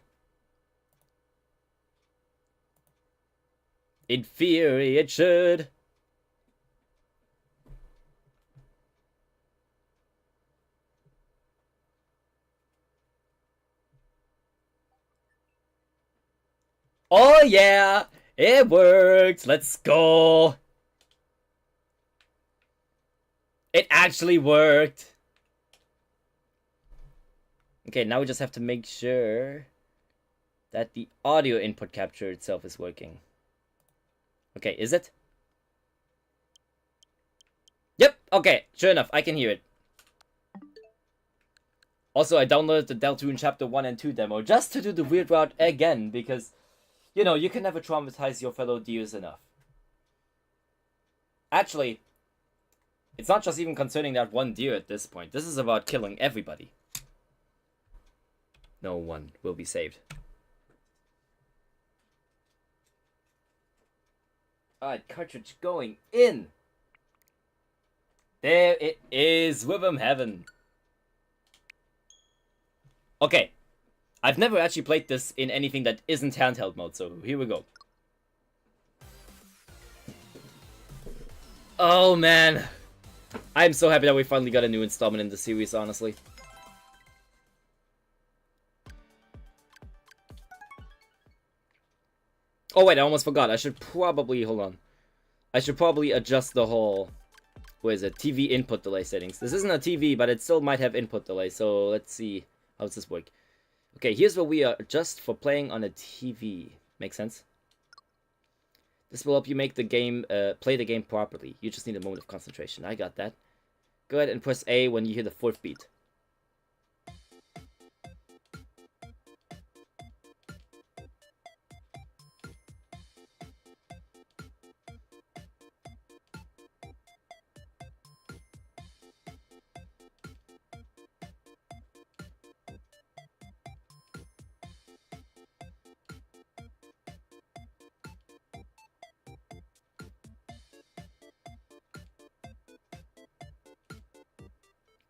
In theory, it should. Oh yeah, it worked. Let's go. It actually worked. Okay, now we just have to make sure that the audio input capture itself is working. Okay, is it? Yep, okay, sure enough, I can hear it. Also, I downloaded the Deltoon Chapter 1 and 2 demo just to do the weird route again, because, you know, you can never traumatize your fellow deers enough. Actually, it's not just even concerning that one deer at this point. This is about killing everybody. No one will be saved. Alright, cartridge going in. There it is, Rhythm Heaven. Okay, I've never actually played this in anything that isn't handheld mode, so here we go. Oh man, I'm so happy that we finally got a new installment in the series, honestly. Oh wait, I almost forgot. I should probably, hold on. I should probably adjust the whole, what is it, TV input delay settings. This isn't a TV, but it still might have input delay, so let's see. How does this work? Okay, here's what we adjust for playing on a TV. Make sense? This will help you make the game, play the game properly. You just need a moment of concentration. I got that. Go ahead and press A when you hear the 4th beat.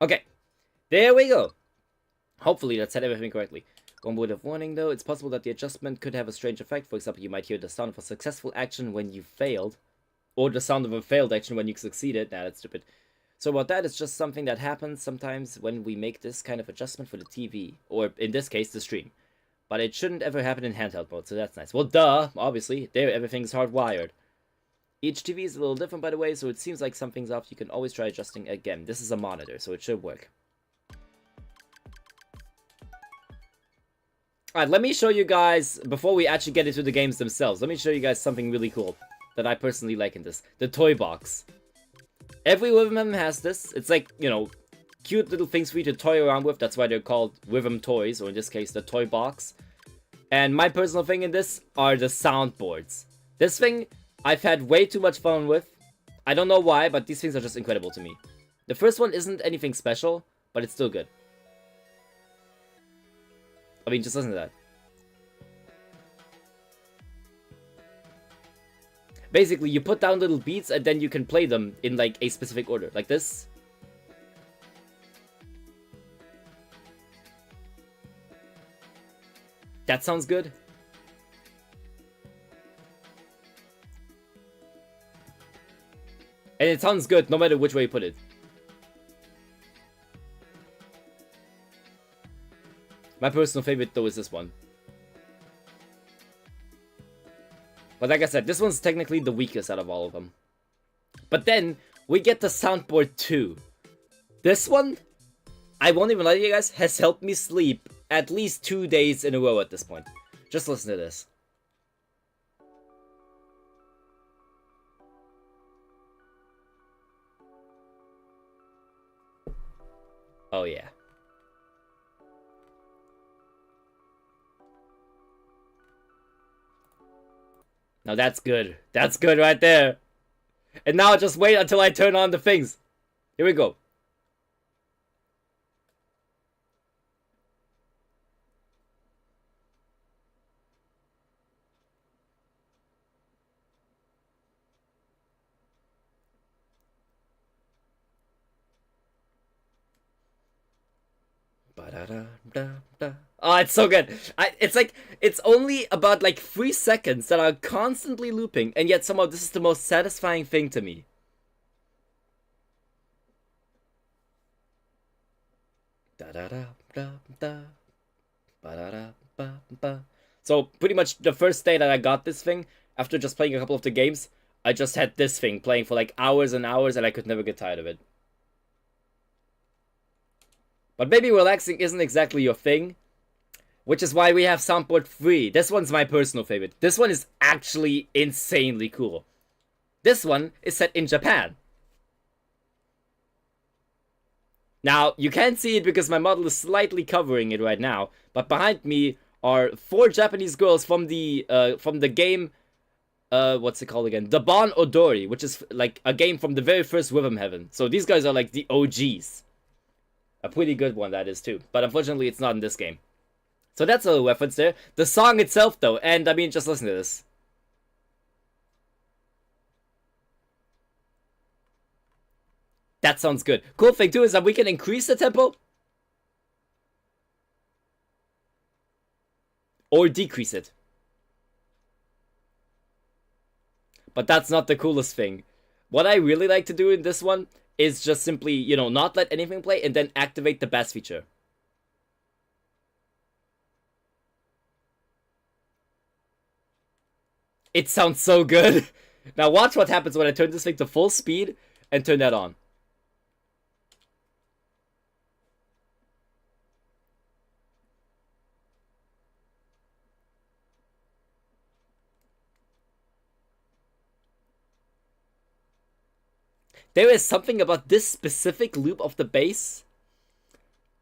Okay, there we go. Hopefully that said everything correctly. One word of warning though, it's possible that the adjustment could have a strange effect. For example, you might hear the sound of a successful action when you failed, or the sound of a failed action when you succeeded. Nah, that's stupid. So about that, it's just something that happens sometimes when we make this kind of adjustment for the TV, or in this case, the stream. But it shouldn't ever happen in handheld mode, so that's nice. Well, duh, obviously, there everything's hardwired. Each TV is a little different, by the way, so it seems like something's off. You can always try adjusting again. This is a monitor, so it should work. Alright, let me show you guys, before we actually get into the games themselves, let me show you guys something really cool that I personally like in this. The toy box. Every rhythm has this. It's like, you know, cute little things for you to toy around with. That's why they're called rhythm toys, or in this case, the toy box. And my personal thing in this are the soundboards. This thing, I've had way too much fun with. I don't know why, but these things are just incredible to me. The first one isn't anything special, but it's still good. I mean, just listen to that. Basically, you put down little beats and then you can play them in like a specific order, like this. That sounds good. And it sounds good no matter which way you put it. My personal favorite though is this one. But like I said, this one's technically the weakest out of all of them. But then, we get the soundboard 2. This one, I won't even lie to you guys, has helped me sleep at least 2 days in a row at this point. Just listen to this. Oh yeah. Now that's good. That's good right there. And now just wait until I turn on the things. Here we go. Oh, it's so good. It's like, it's only about like 3 seconds that are constantly looping, and yet somehow this is the most satisfying thing to me. So pretty much the first day that I got this thing, after just playing a couple of the games, I just had this thing playing for like hours and hours, and I could never get tired of it. But maybe relaxing isn't exactly your thing, which is why we have Soundboard 3. This one's my personal favorite. This one is actually insanely cool. This one is set in Japan. Now, you can't see it because my model is slightly covering it right now, but behind me are 4 Japanese girls from the game, what's it called again? The Bon Odori, which is like a game from the very first Rhythm Heaven. So these guys are like the OGs. A pretty good one, that is, too. But unfortunately, it's not in this game. So that's a little reference there. The song itself, though, and I mean, just listen to this. That sounds good. Cool thing, too, is that we can increase the tempo. Or decrease it. But that's not the coolest thing. What I really like to do in this one is just simply, you know, not let anything play and then activate the bass feature. It sounds so good. Now watch what happens when I turn this thing to full speed and turn that on. There is something about this specific loop of the bass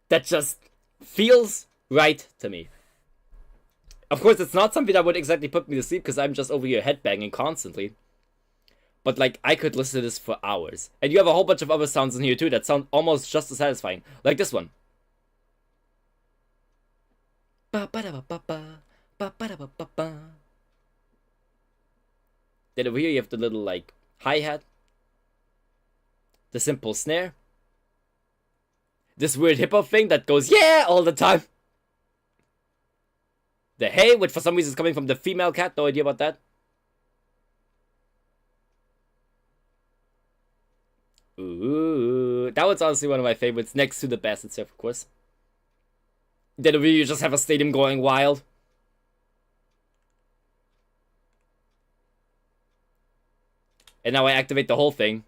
that just feels right to me. Of course, it's not something that would exactly put me to sleep because I'm just over here headbanging constantly. But, like, I could listen to this for hours. And you have a whole bunch of other sounds in here, too, that sound almost just as satisfying. Like this one. Then over here you have the little, like, hi-hat. The simple snare. This weird hip-hop thing that goes, yeah, all the time. The hey, which for some reason is coming from the female cat. No idea about that. Ooh, that was honestly one of my favorites, next to the bass itself, of course. Then over here you just have a stadium going wild. And now I activate the whole thing.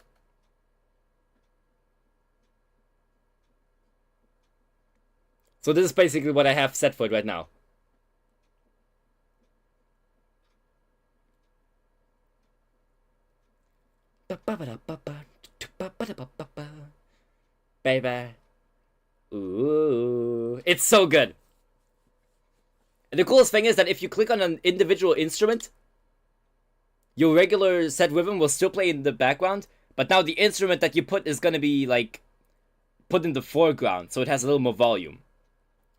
So this is basically what I have set for it right now. Baby. Ooh. It's so good. And the coolest thing is that if you click on an individual instrument, your regular set rhythm will still play in the background, but now the instrument that you put is gonna be, like, put in the foreground, so it has a little more volume.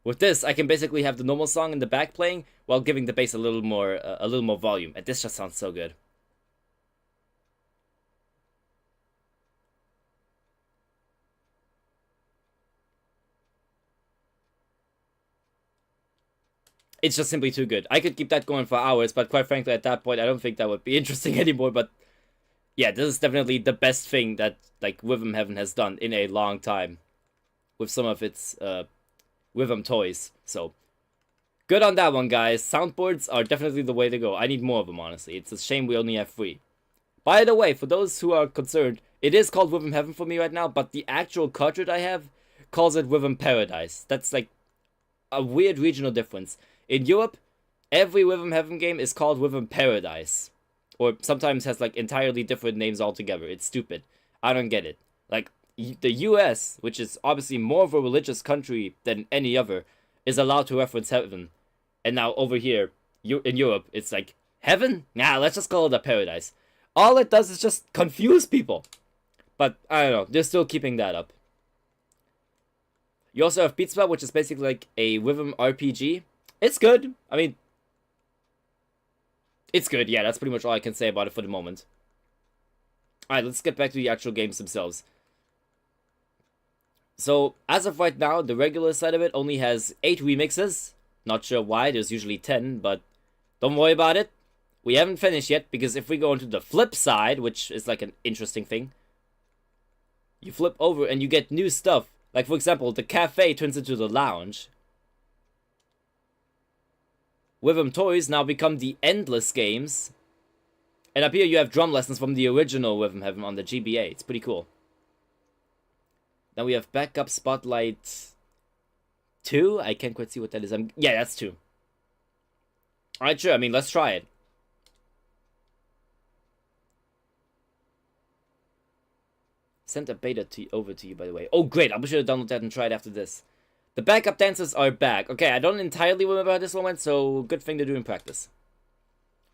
With this, I can basically have the normal song in the back playing while giving the bass a little more volume, and this just sounds so good. It's just simply too good. I could keep that going for hours, but quite frankly, at that point, I don't think that would be interesting anymore. But yeah, this is definitely the best thing that, like, Rhythm Heaven has done in a long time with some of its rhythm toys. So good on that one, guys. Soundboards are definitely the way to go. I need more of them, honestly. It's a shame we only have 3. By the way, for those who are concerned, it is called Rhythm Heaven for me right now, but the actual cartridge I have calls it Rhythm Paradise. That's like a weird regional difference. In Europe, every Rhythm Heaven game is called Rhythm Paradise. Or sometimes has, like, entirely different names altogether. It's stupid. I don't get it. Like, the US, which is obviously more of a religious country than any other, is allowed to reference heaven. And now over here, in Europe, it's like, heaven? Nah, let's just call it a paradise. All it does is just confuse people. But, I don't know, they're still keeping that up. You also have Beat Sprout, which is basically like a rhythm RPG. It's good. I mean, it's good. Yeah, that's pretty much all I can say about it for the moment. Alright, let's get back to the actual games themselves. So, as of right now, the regular side of it only has 8 remixes. Not sure why, there's usually 10, but don't worry about it. We haven't finished yet, because if we go into the flip side, which is like an interesting thing, you flip over and you get new stuff. Like, for example, the cafe turns into the lounge. Rhythm Toys now become the Endless games. And up here you have drum lessons from the original Rhythm Heaven on the GBA. It's pretty cool. Then we have Backup Spotlight 2. I can't quite see what that is. Yeah, that's 2. Alright, sure. I mean, let's try it. Sent a beta over to you, by the way. Oh, great. I'll be sure to download that and try it after this. The backup dancers are back. Okay, I don't entirely remember how this one went, so good thing to do in practice.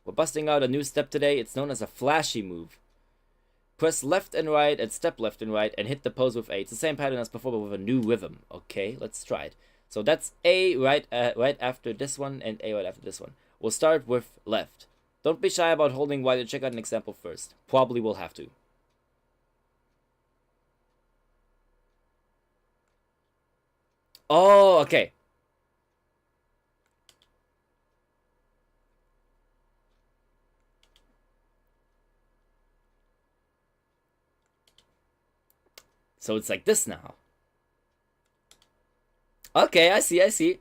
We're busting out a new step today. It's known as a flashy move. Press left and right and step left and right and hit the pose with A. It's the same pattern as before, but with a new rhythm. Okay, let's try it. So that's A right after this one and A right after this one. We'll start with left. Don't be shy about holding while you check out an example first. Probably will have to. Oh, okay. So it's like this now. Okay, I see, I see.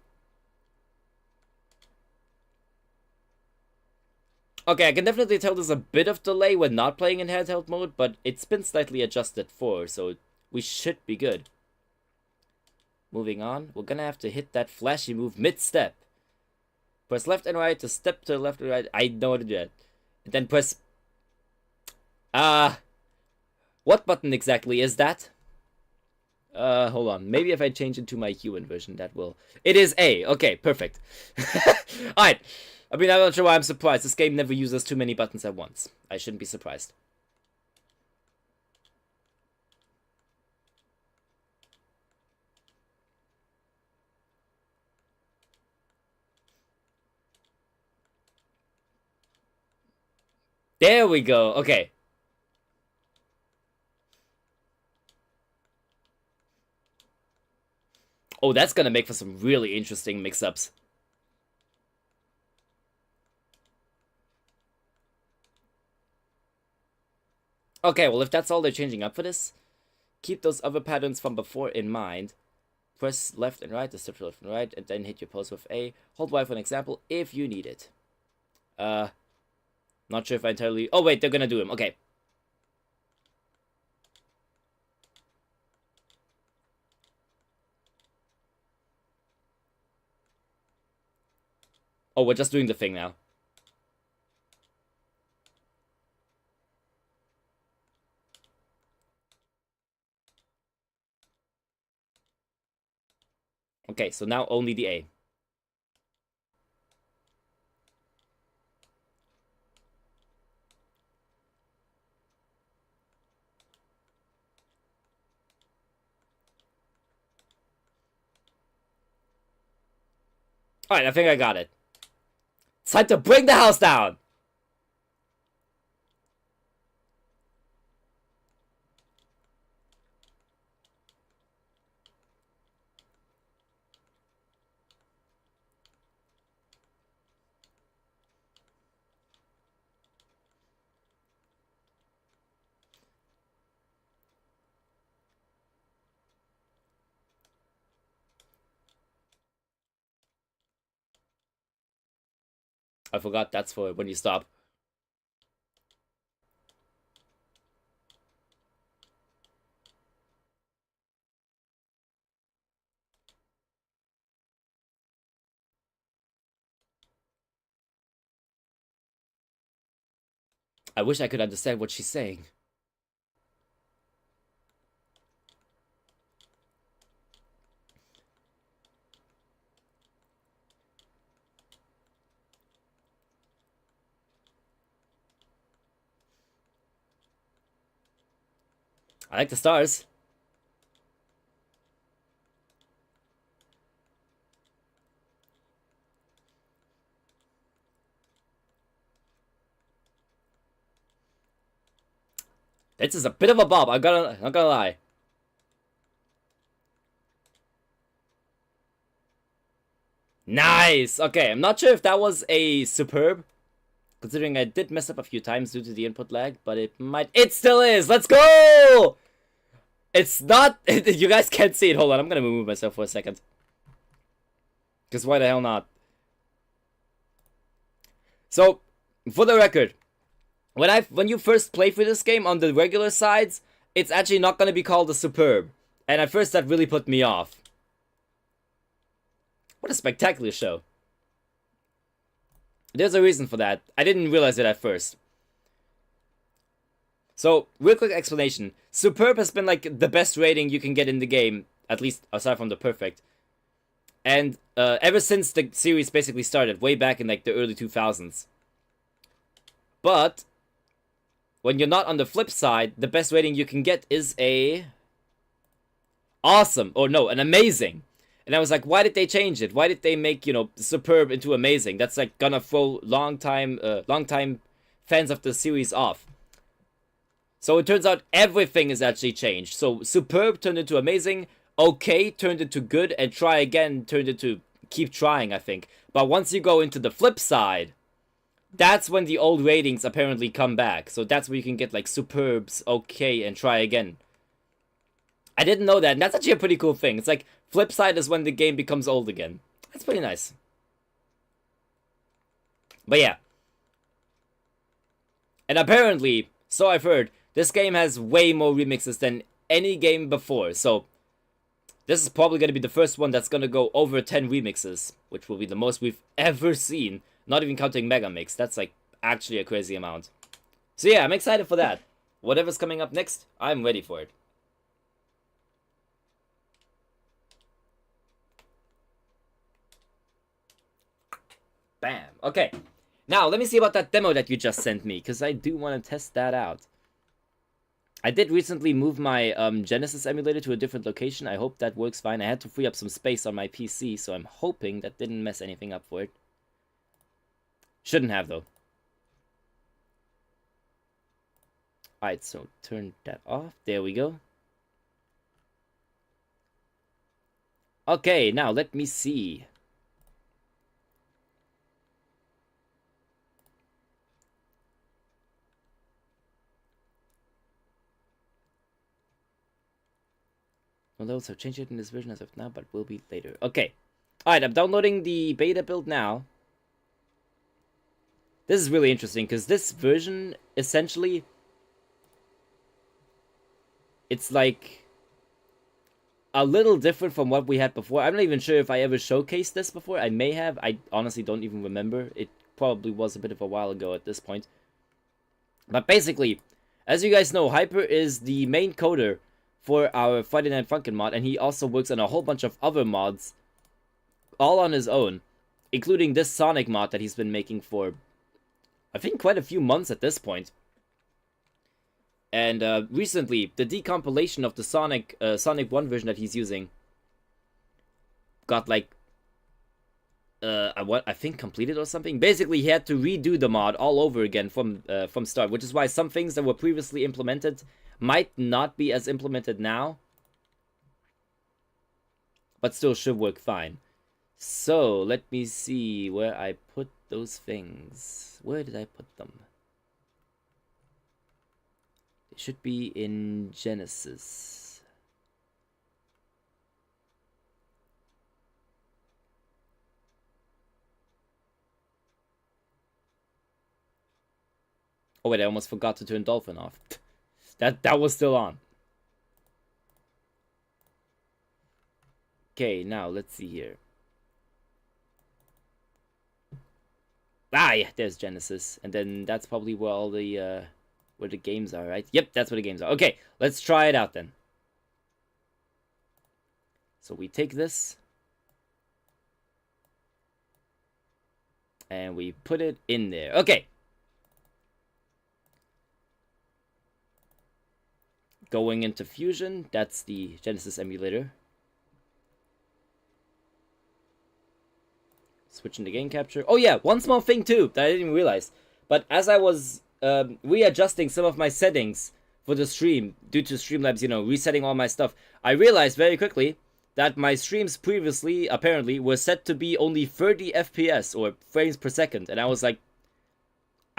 Okay, I can definitely tell there's a bit of delay when not playing in handheld mode, but it's been slightly adjusted for, so we should be good. Moving on, we're gonna have to hit that flashy move mid-step. Press left and right to step to the left and right. I know how to do that. And then press... what button exactly is that? Hold on. Maybe if I change it to my human version, that will... It is A. Okay, perfect. Alright. I mean, I'm not sure why I'm surprised. This game never uses too many buttons at once. I shouldn't be surprised. There we go. Okay. Oh, that's gonna make for some really interesting mix-ups. Okay, well, if that's all they're changing up for this, keep those other patterns from before in mind. Press left and right to step to left and right, and then hit your pose with A. Hold Y for an example if you need it. Not sure if I entirely... Oh, wait, they're gonna do him. Okay. Oh, we're just doing the thing now. Okay, so now only the A. Alright, I think I got it. It's time to bring the house down! I forgot that's for when you stop. I wish I could understand what she's saying. I like the stars. This is a bit of a bob, I'm not gonna lie. Nice! Okay, I'm not sure if that was a superb, considering I did mess up a few times due to the input lag, but it might... It still is! Let's go! It's not... You guys can't see it. Hold on, I'm gonna move myself for a second. Because why the hell not? So, for the record, when you first play through this game on the regular sides, it's actually not gonna be called a superb. And at first that really put me off. What a spectacular show. There's a reason for that. I didn't realize it at first. So, real quick explanation. Superb has been like the best rating you can get in the game, at least aside from the perfect. And ever since the series basically started, way back in like the early 2000s. But when you're not on the flip side, the best rating you can get is a awesome, or no, an amazing. And I was like, why did they change it? Why did they make, you know, superb into amazing? That's like gonna throw long time fans of the series off. So it turns out everything is actually changed. So superb turned into amazing, okay turned into good, and try again turned into keep trying, I think. But once you go into the flip side, that's when the old ratings apparently come back. So that's where you can get like superbs, okay, and try again. I didn't know that, and that's actually a pretty cool thing. It's like, flip side is when the game becomes old again. That's pretty nice. But yeah. And apparently, so I've heard, this game has way more remixes than any game before. So, this is probably going to be the first one that's going to go over 10 remixes, which will be the most we've ever seen. Not even counting Mega Mix. That's like actually a crazy amount. So yeah, I'm excited for that. Whatever's coming up next, I'm ready for it. Bam. Okay. Now, let me see about that demo that you just sent me, because I do want to test that out. I did recently move my Genesis emulator to a different location. I hope that works fine. I had to free up some space on my PC, so I'm hoping that didn't mess anything up for it. Shouldn't have, though. Alright, so turn that off. There we go. Okay, now let me see. No levels have changed it in this version as of now, but will be later. Okay. Alright, I'm downloading the beta build now. This is really interesting, because this version, essentially, it's like a little different from what we had before. I'm not even sure if I ever showcased this before. I may have. I honestly don't even remember. It probably was a bit of a while ago at this point. But basically, as you guys know, Hyper is the main coder for our Friday Night Funkin' mod, and he also works on a whole bunch of other mods, all on his own, including this Sonic mod that he's been making for, I think, quite a few months at this point. And recently, the decompilation of the Sonic 1 version that he's using got like, I think completed or something. Basically, he had to redo the mod all over again from start, which is why some things that were previously implemented might not be as implemented now, but still should work fine. So, let me see where I put those things. Where did I put them? They should be in Genesis. Oh wait, I almost forgot to turn Dolphin off. That was still on. Okay, now let's see here. Ah, yeah, there's Genesis, and then that's probably where all the where the games are, right? Yep, that's where the games are. Okay, let's try it out then. So we take this and we put it in there. Okay. Going into Fusion, that's the Genesis emulator. Switching to game capture. Oh yeah, one small thing too that I didn't even realize. But as I was readjusting some of my settings for the stream, due to Streamlabs, you know, resetting all my stuff, I realized very quickly that my streams previously, apparently, were set to be only 30 FPS, or frames per second. And I was like,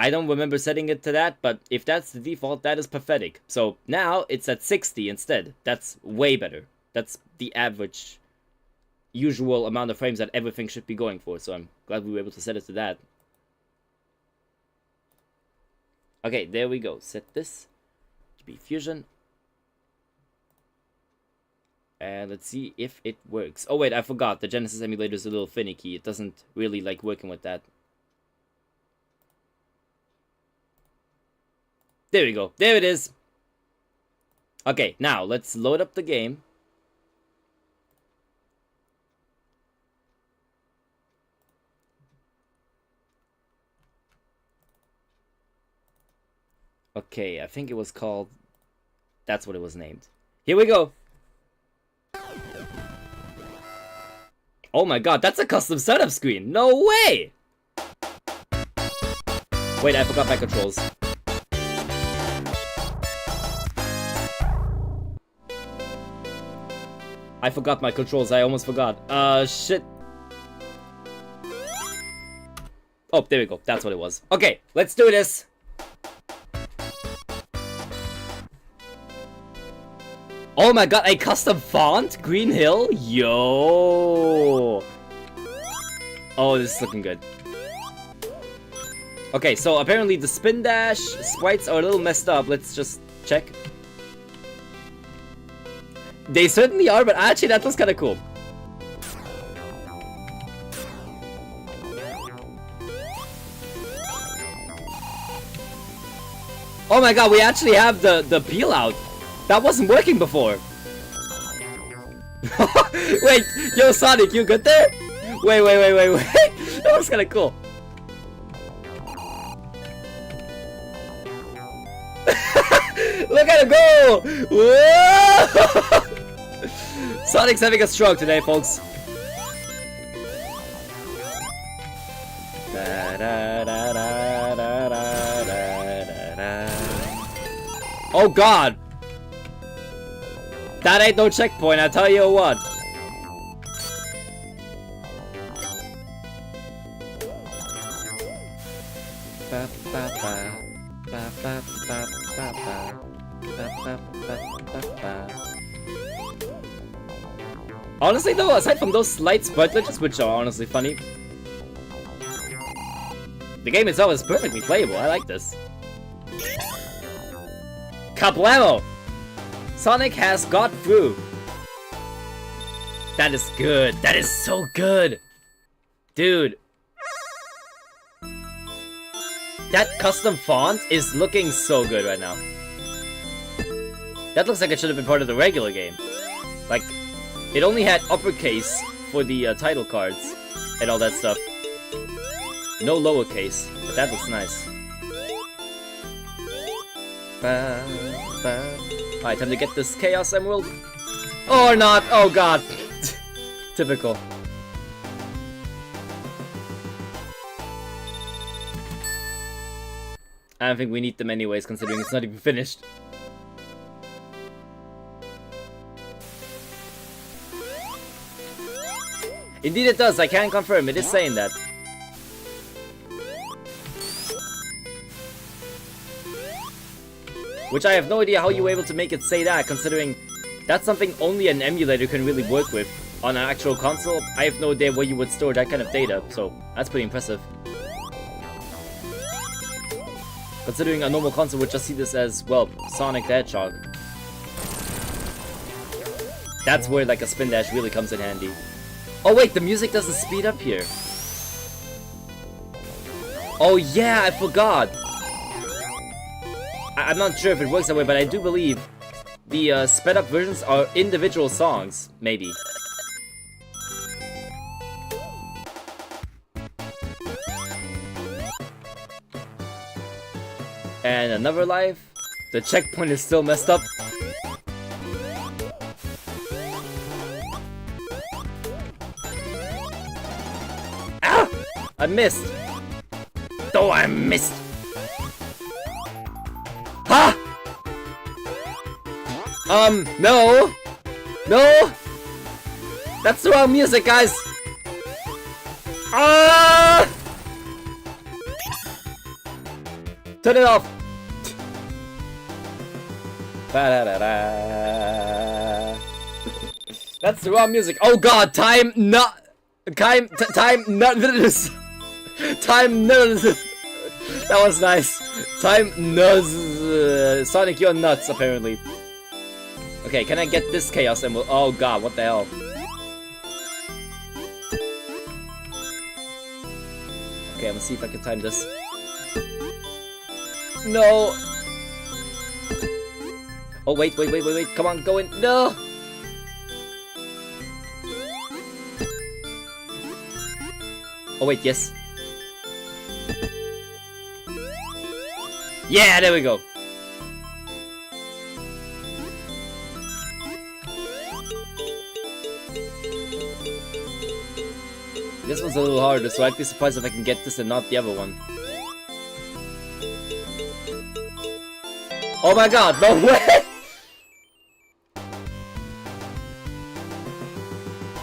I don't remember setting it to that, but if that's the default, that is pathetic. So now it's at 60 instead. That's way better. That's the average, usual amount of frames that everything should be going for. So I'm glad we were able to set it to that. Okay, there we go. Set this to be Fusion. And let's see if it works. Oh wait, I forgot. The Genesis emulator is a little finicky. It doesn't really like working with that. There we go. There it is. Okay, now let's load up the game. Okay, I think it was called... That's what it was named. Here we go. Oh my god, that's a custom setup screen. No way! Wait, I forgot my controls. I forgot my controls. I almost forgot. Shit. Oh, there we go. That's what it was. Okay, let's do this. Oh my god, a custom font? Green Hill? Yo! Oh, this is looking good. Okay, so apparently the spin dash sprites are a little messed up. Let's just check. They certainly are, but actually that looks kind of cool. Oh my god, we actually have the peel out. That wasn't working before. Wait, yo Sonic, you good there? Wait. That looks kind of cool. Look at him go! Whoa! Sonic's having a stroke today, folks. Oh god! That ain't no checkpoint, I tell you what. Honestly though, aside from those slight sprite glitches, which are honestly funny, the game itself is perfectly playable. I like this. Kablamo! Sonic has got through. That is good. That is so good. Dude. That custom font is looking so good right now. That looks like it should have been part of the regular game. Like, it only had uppercase for the title cards and all that stuff. No lowercase, but that looks nice. Alright, time to get this Chaos Emerald. Or not! Oh god! Typical. I don't think we need them anyways, considering it's not even finished. Indeed it does, I can confirm, it is saying that. Which I have no idea how you were able to make it say that, considering that's something only an emulator can really work with. On an actual console, I have no idea where you would store that kind of data, so that's pretty impressive. Considering a normal console would just see this as, well, Sonic the Hedgehog. That's where like a spin dash really comes in handy. Oh wait, the music doesn't speed up here. Oh yeah, I forgot. I'm not sure if it works that way, but I do believe the sped up versions are individual songs, maybe. And another life. The checkpoint is still messed up. Ah! I missed. Oh, I missed. Ha! No! No! That's the wrong music, guys! Ah! Turn it off! That's the wrong music. Oh god, time not... Time not... Time nuts. That was nice. Time nuts. Sonic, you're nuts, apparently. Okay, can I get this Chaos Emerald? Oh god, what the hell? Okay, I'm gonna see if I can time this. No! Oh, wait. Come on, go in. No! Oh, wait, yes. Yeah, there we go. This one's a little harder, so I'd be surprised if I can get this and not the other one. Oh my god, no way!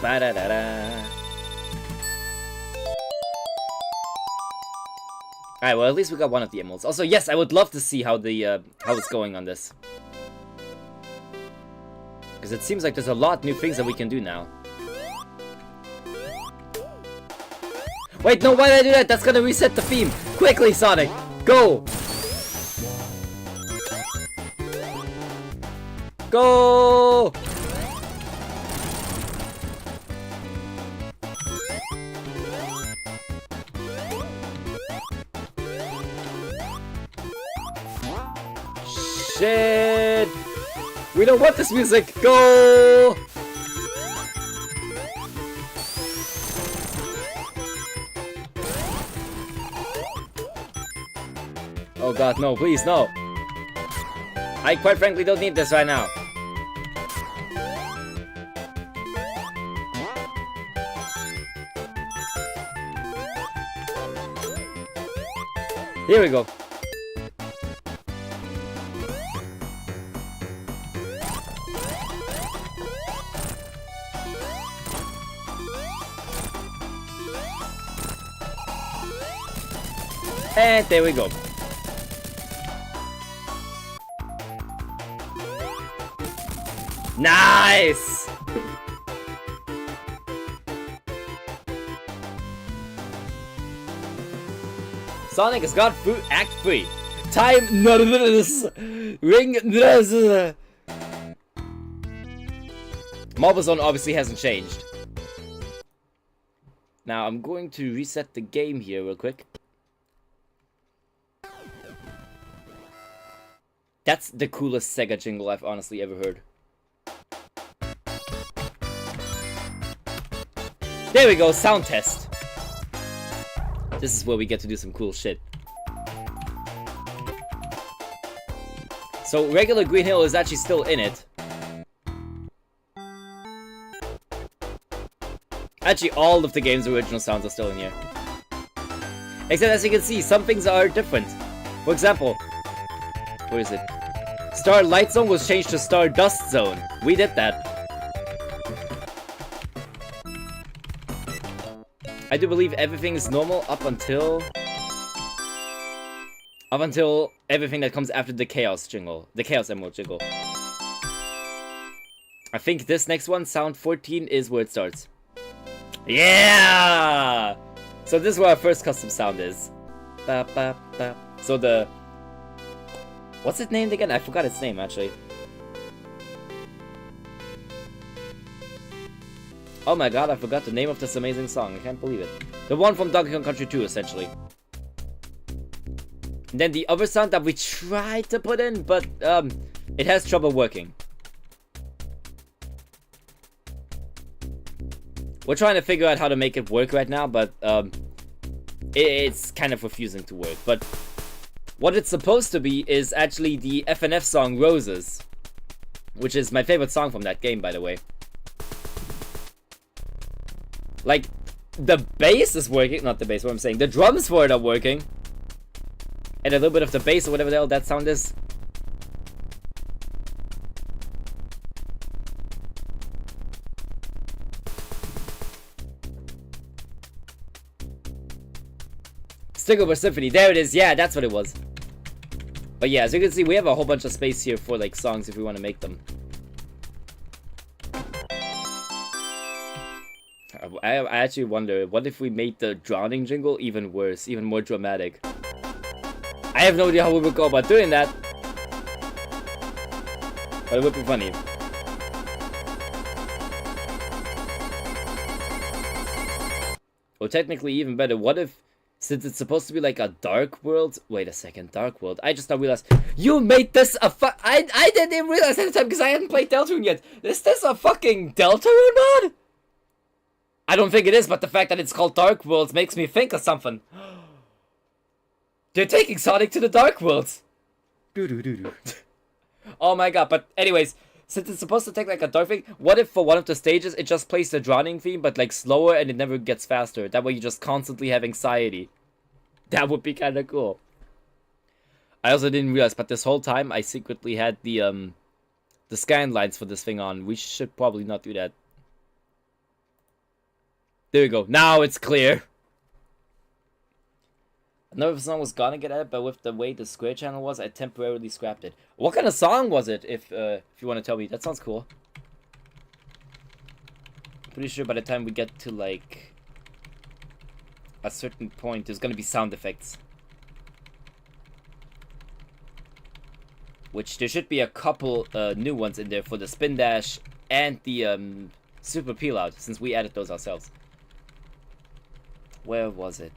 Ba-da-da-da. Alright, well at least we got one of the emeralds. Also, yes, I would love to see how the how it's going on this. Because it seems like there's a lot new things that we can do now. Wait, no, why did I do that? That's gonna reset the theme. Quickly, Sonic, go! Go! Shit! We don't want this music! Go! Oh god, no, please, no! I quite frankly don't need this right now. Here we go. And there we go. Nice! Sonic has got through Act 3. Time ring. Marble Zone obviously hasn't changed. Now I'm going to reset the game here real quick. That's the coolest Sega jingle I've honestly ever heard. There we go, sound test. This is where we get to do some cool shit. So regular Green Hill is actually still in it. Actually, all of the game's original sounds are still in here. Except as you can see, some things are different. For example, where is it? Star Light Zone was changed to Star Dust Zone. We did that. I do believe everything is normal up until everything that comes after the Chaos jingle. The Chaos Emerald jingle. I think this next one, Sound 14, is where it starts. Yeah! So this is where our first custom sound is. Ba, ba, ba. So the... What's it named again? I forgot its name, actually. Oh my god, I forgot the name of this amazing song. I can't believe it. The one from Donkey Kong Country 2, essentially. And then the other sound that we tried to put in, but it has trouble working. We're trying to figure out how to make it work right now, but it's kind of refusing to work. But what it's supposed to be is actually the FNF song Roses, which is my favorite song from that game, by the way. Like, the bass is working, not the bass, what I'm saying, the drums for it are working. And a little bit of the bass or whatever the hell that sound is. Sticklebur Symphony, there it is, yeah, that's what it was. But yeah, as you can see, we have a whole bunch of space here for like songs if we want to make them. I actually wonder, what if we made the drowning jingle even worse, even more dramatic? I have no idea how we would go about doing that. But it would be funny. Or technically even better, what if, since it's supposed to be like a dark world... Wait a second, dark world. I just now realized, you made this a I didn't even realize at the time because I hadn't played Deltarune yet. Is this a fucking Deltarune mod? I don't think it is, but the fact that it's called Dark Worlds makes me think of something. They're taking Sonic to the Dark Worlds. Oh my god, but anyways, since it's supposed to take like a dark thing, what if for one of the stages it just plays the drowning theme, but like slower and it never gets faster? That way you just constantly have anxiety. That would be kind of cool. I also didn't realize, but this whole time I secretly had the scan lines for this thing on. We should probably not do that. There we go. Now it's clear. I know if a song was gonna get added, but with the way the Square channel was, I temporarily scrapped it. What kind of song was it, if you want to tell me? That sounds cool. Pretty sure by the time we get to like a certain point, there's gonna be sound effects. Which there should be a couple new ones in there for the spin dash and the super peel out, since we added those ourselves. Where was it?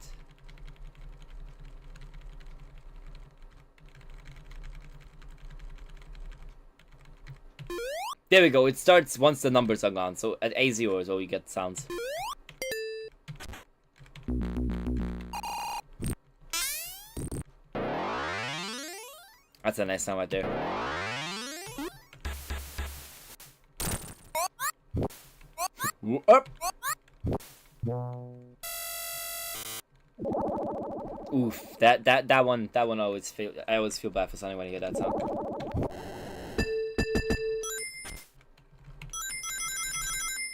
There we go, it starts once the numbers are gone, so at A0 is all you get sounds. That's a nice sound right there. Up. Oof, that one I always feel bad for Sonic when I hear that sound.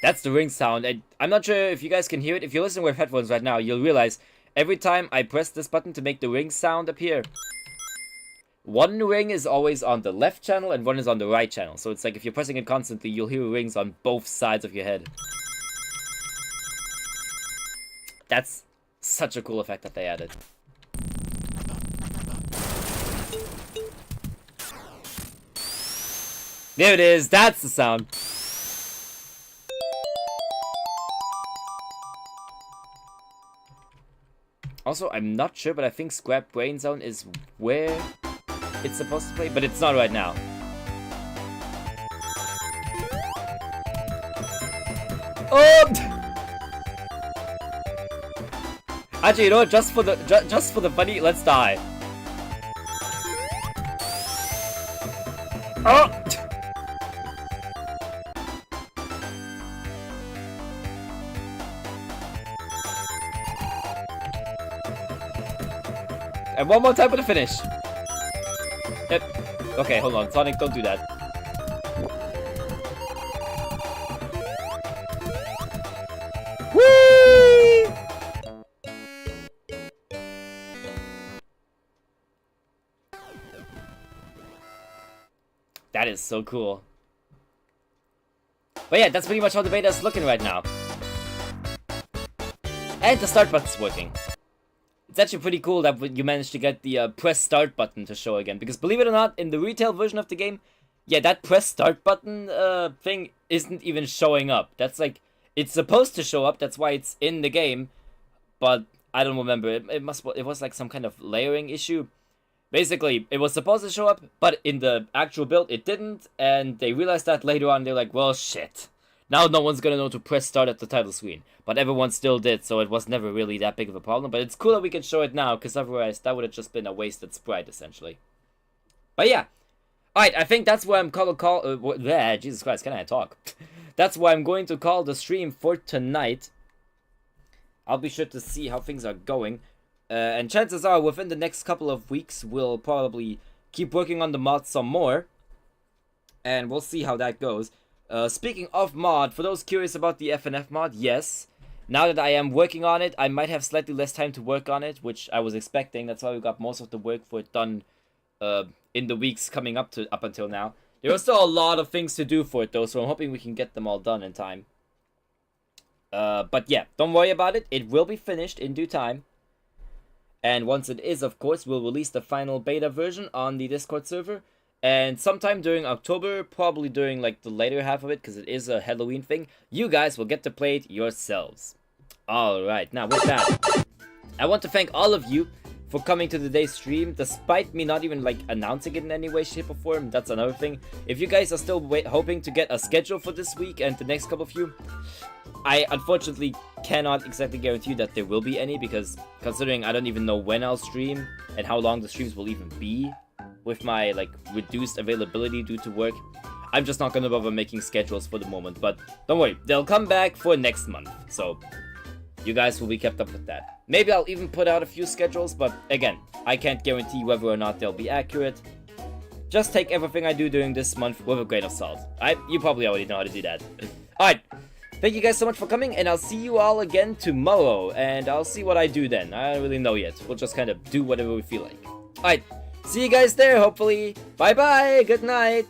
That's the ring sound, and I'm not sure if you guys can hear it. If you're listening with headphones right now, you'll realize every time I press this button to make the ring sound appear, one ring is always on the left channel and one is on the right channel. So it's like if you're pressing it constantly, you'll hear rings on both sides of your head. That's such a cool effect that they added. There it is, that's the sound. Also, I'm not sure, but I think Scrap Brain Zone is where it's supposed to play, but it's not right now. Oh! Actually, you know what? Just for the funny, let's die. Oh! And one more time for the finish. Yep. Okay, hold on. Sonic, don't do that. Whee! That is so cool. But yeah, that's pretty much how the beta is looking right now. And the start button's working. It's actually pretty cool that you managed to get the press start button to show again. Because believe it or not, in the retail version of the game, yeah, that press start button thing isn't even showing up. That's like, it's supposed to show up, that's why it's in the game. But I don't remember, it was like some kind of layering issue. Basically, it was supposed to show up, but in the actual build it didn't. And they realized that later on, they're like, well, shit. Now no one's gonna know to press start at the title screen. But everyone still did, so it was never really that big of a problem. But it's cool that we can show it now, because otherwise that would have just been a wasted sprite, essentially. But yeah. Alright, I think that's where I'm Jesus Christ, can I talk? That's why I'm going to call the stream for tonight. I'll be sure to see how things are going. And chances are, within the next couple of weeks, we'll probably keep working on the mod some more. And we'll see how that goes. Speaking of mod, for those curious about the FNF mod, yes. Now that I am working on it, I might have slightly less time to work on it, which I was expecting. That's why we got most of the work for it done in the weeks coming up until now. There are still a lot of things to do for it though, so I'm hoping we can get them all done in time. But yeah, don't worry about it. It will be finished in due time. And once it is, of course, we'll release the final beta version on the Discord server. And sometime during October, probably during like the later half of it, because it is a Halloween thing, you guys will get to play it yourselves. Alright, now with that, I want to thank all of you for coming to today's stream, despite me not even like announcing it in any way, shape or form. That's another thing. If you guys are still hoping to get a schedule for this week and the next couple of you, I unfortunately cannot exactly guarantee you that there will be any, because considering I don't even know when I'll stream and how long the streams will even be, with my like reduced availability due to work, I'm just not gonna bother making schedules for the moment. But don't worry, they'll come back for next month, so you guys will be kept up with that. Maybe I'll even put out a few schedules, but again, I can't guarantee whether or not they'll be accurate. Just take everything I do during this month with a grain of salt. You probably already know how to do that. Alright, thank you guys so much for coming, and I'll see you all again tomorrow, and I'll see what I do then. I don't really know yet. We'll just kind of do whatever we feel like. Alright. See you guys there, hopefully. Bye-bye. Good night.